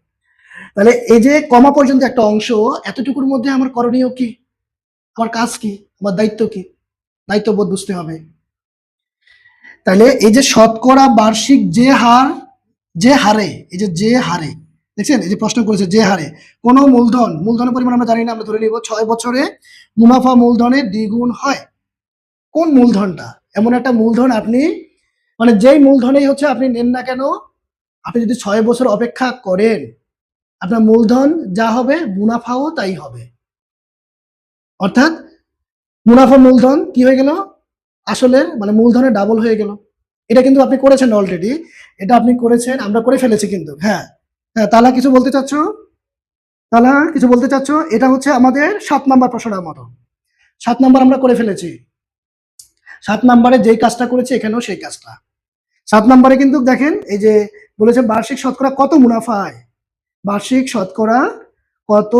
তাহলে এই যে কমা পর্যন্ত একটা অংশ, এতটুকুর মধ্যে আমার করণীয় কি, আমার কাজ কি, আমার দায়িত্ব কি? দায়িত্ববোধ বুঝতে হবে। তাহলে এই যে শতকরা বার্ষিক যে হার, যে হারে, এই যে হারে, দেখছেন এই যে প্রশ্ন করেছে, যে হারে কোন মূলধনের পরিমাণ আমরা জানি না, আমরা ধরে নিব 6 বছরে মুনাফা মূলধনের দ্বিগুণ হয়। কোন মূলধনটা? এমন একটা মূলধন আপনি, মানে যেই মূলধনেই হচ্ছে আপনি নেন না কেন, আপনি যদি 6 বছর অপেক্ষা করেন, আপনার মূলধন যা হবে মুনাফাও তাই হবে। অর্থাৎ মুনাফা মূলধন কি হয়ে গেল, আসলের মানে মূলধনের ডাবল হয়ে গেল। এটা কিন্তু আপনি করেছেন অলরেডি, এটা আপনি করেছেন, আমরা করে ফেলেছি কিন্তু। হ্যাঁ হ্যাঁ, তালা কিছু বলতে চাচ্ছ? তালা কিছু বলতে চাচ্ছ? এটা হচ্ছে আমাদের 7 নাম্বার প্রশ্নটার মতো। 7 নাম্বার আমরা করে ফেলেছি। 7 নাম্বারে যেই কাজটা করেছি এখানেও সেই কাজটা। 7 নাম্বারে কিন্তু দেখেন এই যে বলেছে বার্ষিক শতকরা কত মুনাফায়, বার্ষিক শতকরা কত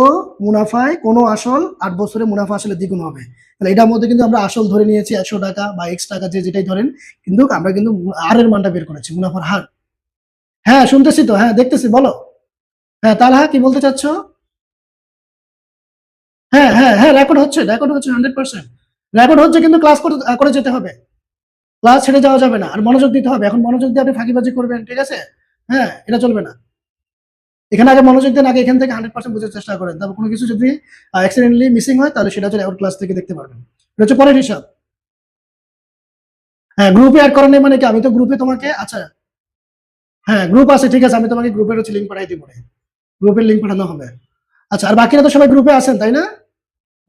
মুনাফায় কোন আসল 8 বছরে মুনাফা আসলে দ্বিগুণ হবে। তাহলে এটার মধ্যে কিন্তু আমরা আসল ধরে নিয়েছি 100 টাকা বা x টাকা, যে যেটাই ধরেন, কিন্তু আমরা কিন্তু আর এর মানটা বের করেছি, মুনাফার হার। হ্যাঁ শুনতেছি তো, হ্যাঁ দেখতেছি, বলো। হ্যাঁ তালহা কি বলতে চাচ্ছ? হ্যাঁ হ্যাঁ হ্যাঁ, রেকর্ড হচ্ছে, রেকর্ড হচ্ছে 100%। রেকর্ড হচ্ছে, কিন্তু ক্লাস করে যেতে হবে, ক্লাস ছেড়ে যাওয়া যাবে না, আর মনোযোগ দিতে হবে। এখন মনোযোগ দিয়ে আপনি ফাঁকিবাজি করবেন, ঠিক আছে? হ্যাঁ, এটা চলবে না। এখানে আগে মনোযোগ দেন, আগে এখান থেকে 100% বোঝার চেষ্টা করেন। তারপর কোনো কিছু যদি অ্যাক্সিডেন্টলি মিসিং হয়, তাহলে সেটা হচ্ছে রেকর্ড ক্লাস থেকে দেখতে পারবেন। এটা হচ্ছে পরের হিসাব। হ্যাঁ, গ্রুপে অ্যাড করা নেই মানে কি? আমি তো গ্রুপে তোমাকে, আচ্ছা হ্যাঁ গ্রুপ আছে, ঠিক আছে, আমি তোমাকে গ্রুপের হচ্ছে লিঙ্ক পাঠাই দিব, গ্রুপের লিঙ্ক পাঠানো হবে। আচ্ছা, আর বাকিরা তো সবাই গ্রুপে আছেন তাই না?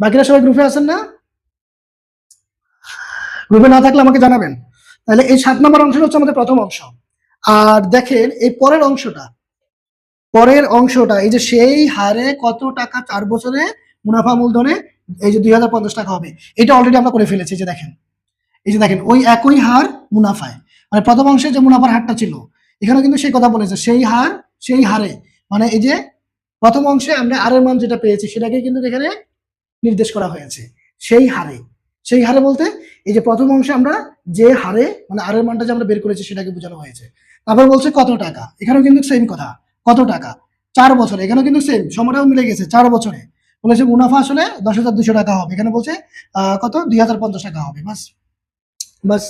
বাকিরা সবাই গ্রুপে আছেন না? গ্রুপে না থাকলে আমাকে জানাবেন। তাহলে এই 7 নম্বর অংশটা হচ্ছে আমাদের প্রথম অংশ। আর দেখেন এই পরের অংশটা, পরের অংশটা এই যে সেই হারে কত টাকা 4 বছরে মুনাফা মূলধনে এই যে 2050 টাকা হবে, এটা অলরেডি আমরা করে ফেলেছি। যে দেখেন, এই যে দেখেন ওই একই হার মুনাফায়, মানে প্রথম অংশে যে মুনাফার হারটা ছিল, এখানে কিন্তু সেই কথা বলেছে, সেই হার সেই হারে, মানে এই যে প্রথম অংশে আমরা আর এর মান যেটা পেয়েছি সেটাকে কিন্তু এখানে নির্দেশ করা হয়েছে, সেই হারে। সেই হারে বলতে এই যে প্রথম অংশে আমরা যে হারে মানে আর এর মানটা যে আমরা বের করেছি সেটাকে বোঝানো হয়েছে। তারপর বলছে কত টাকা, এখানেও কিন্তু সেম কথা, কত টাকা 4 বছরে, এখানেও কিন্তু সেম, সময়টাও মিলে গেছে 4 বছরে। বলেছে মুনাফা আসলে 10,200 টাকা হবে, এখানে বলছে কত 2050 টাকা হবে। বাস বাস।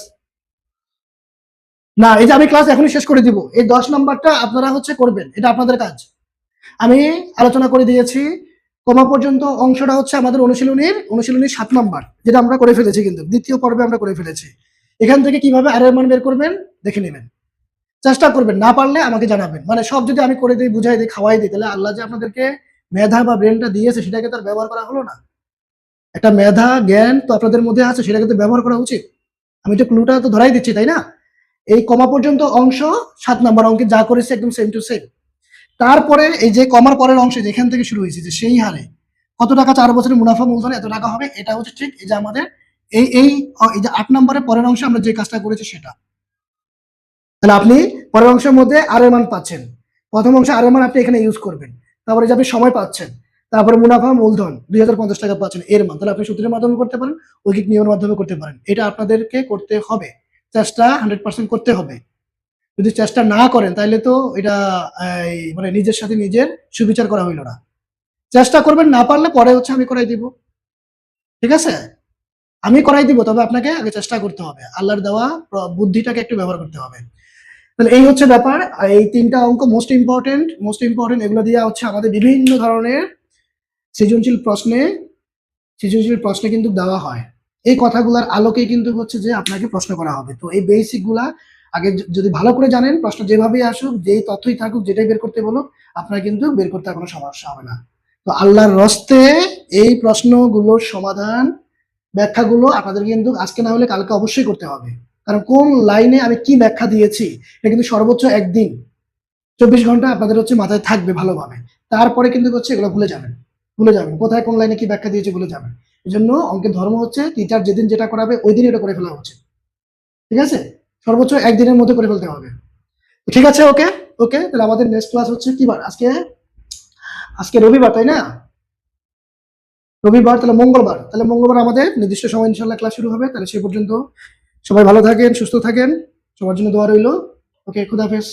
না, এই যে আমি ক্লাস এখনই শেষ করে দিব, এই 10 নাম্বারটা আপনারা হচ্ছে করবেন, এটা আপনাদের কাজ। আমি আলোচনা করে দিয়েছি। কমা পর্যন্ত অংশটা হচ্ছে আমাদের অনুশীলনীর 7 নাম্বার, যেটা আমরা করে ফেলেছি, কিন্তু দ্বিতীয় পর্বে আমরা করে ফেলেছি। এখান থেকে কিভাবে আর এর মান বের করবেন দেখে নেবেন, চেষ্টা করবেন, না পারলে আমাকে জানাবেন। মানে সব যদি আমি করে দিই, বুঝাই দিই, খাওয়াই দিই, তাহলে আল্লাহ যে আপনাদেরকে মেধা বা ব্রেনটা দিয়েছে সেটাকে তার ব্যবহার করা হলো না। একটা মেধা জ্ঞান তো আপনাদের মধ্যে আছে, সেটাকে তো ব্যবহার করা উচিত। আমি তো ক্লুটা তো ধরাই দিচ্ছি, তাই না? এই কমা পর্যন্ত অংশ 7 নাম্বার অঙ্কে যা করেছে একদম সেম টু সেম। তারপরে এই যে কমার পরের অংশে যেখান থেকে শুরু হয়েছে, যে সেই হারে কত টাকা 4 বছরের মুনাফা মূলধন এত টাকা হবে, এটা হচ্ছে ঠিক এই যে আমাদের এই যে 8 নম্বরের পরের অংশে আমরা যে কাজটা করেছি সেটা। তাহলে আপনি পরের অংশের মধ্যে আর এর মান পাচ্ছেন, প্রথম অংশে আর এর মান আপনি এখানে ইউজ করবেন। তারপরে যে আপনি সময় পাচ্ছেন, তারপরে মুনাফা মূলধন 2050 টাকা পাচ্ছেন এর মান, তাহলে আপনি সূত্রের মাধ্যমে করতে পারেন, ঐকিক নিয়মের মাধ্যমে করতে পারেন। এটা আপনাদেরকে করতে হবে, চেষ্টা 100% করতে হবে। যদি চেষ্টা না করেন তাহলে তো এটা মানে নিজের সাথে নিজের সুবিচার করা হইল না। চেষ্টা করবেন, না পারলে পরে হচ্ছে আমি করাই দিব, ঠিক আছে? আমি করাই দিব, তবে আপনাকে আগে চেষ্টা করতে হবে, আল্লাহর দেওয়া বুদ্ধিটাকে একটু ব্যবহার করতে হবে। তাহলে এই হচ্ছে ব্যাপার। এই 3টা অঙ্ক মোস্ট ইম্পর্টেন্ট, এগুলো দিয়ে হচ্ছে আমাদের বিভিন্ন ধরনের সৃজনশীল প্রশ্নে সৃজনশীল প্রশ্নে কিন্তু দেওয়া হয়। এই কথাগুলোর আলোকেই কিন্তু হচ্ছে যে আপনাকে প্রশ্ন করা হবে। তো এই বেসিক গুলা আগে যদি ভালো করে জানেন, প্রশ্ন যেভাবেই আসুক, যেই তথ্যই থাকুক, যেটাই বের করতে বলুক, আপনার কিন্তু বের করতে আর কোনো সমস্যা হবে না। তো আল্লাহর রস্তে এই প্রশ্নগুলোর সমাধান, ব্যাখ্যাগুলো আপনাদের কিন্তু আজকে না হলে কালকে অবশ্যই করতে হবে। কারণ কোন লাইনে আমি কি ব্যাখ্যা দিয়েছি এটা কিন্তু সর্বোচ্চ একদিন 24 ঘন্টা আপনাদের হচ্ছে মাথায় থাকবে ভালোভাবে। তারপরে কিন্তু হচ্ছে এগুলো ভুলে যাবেন কোথায় কোন লাইনে কি ব্যাখ্যা দিয়েছে ভুলে যাবেন। এই জন্য অঙ্কের ধর্ম হচ্ছে টিচার যেদিন যেটা করাবে ওই দিন এটা করে ফেলা উচিত। ঠিক আছে, সর্বোচ্চ একদিনের মধ্যে করে ফেলতে হবে। ঠিক আছে, ওকে ওকে। তাহলে আমাদের নেক্সট ক্লাস হচ্ছে কি বার? আজকে আজকে রবিবার, তাই না? রবিবার, তাহলে মঙ্গলবার। তাহলে মঙ্গলবার আমাদের নির্দিষ্ট সময় ইনশাল্লাহ ক্লাস শুরু হবে। তাহলে সেই পর্যন্ত সবাই ভালো থাকেন, সুস্থ থাকেন, সবার জন্য দোয়া রইল। ওকে, খুদাহাফেজ।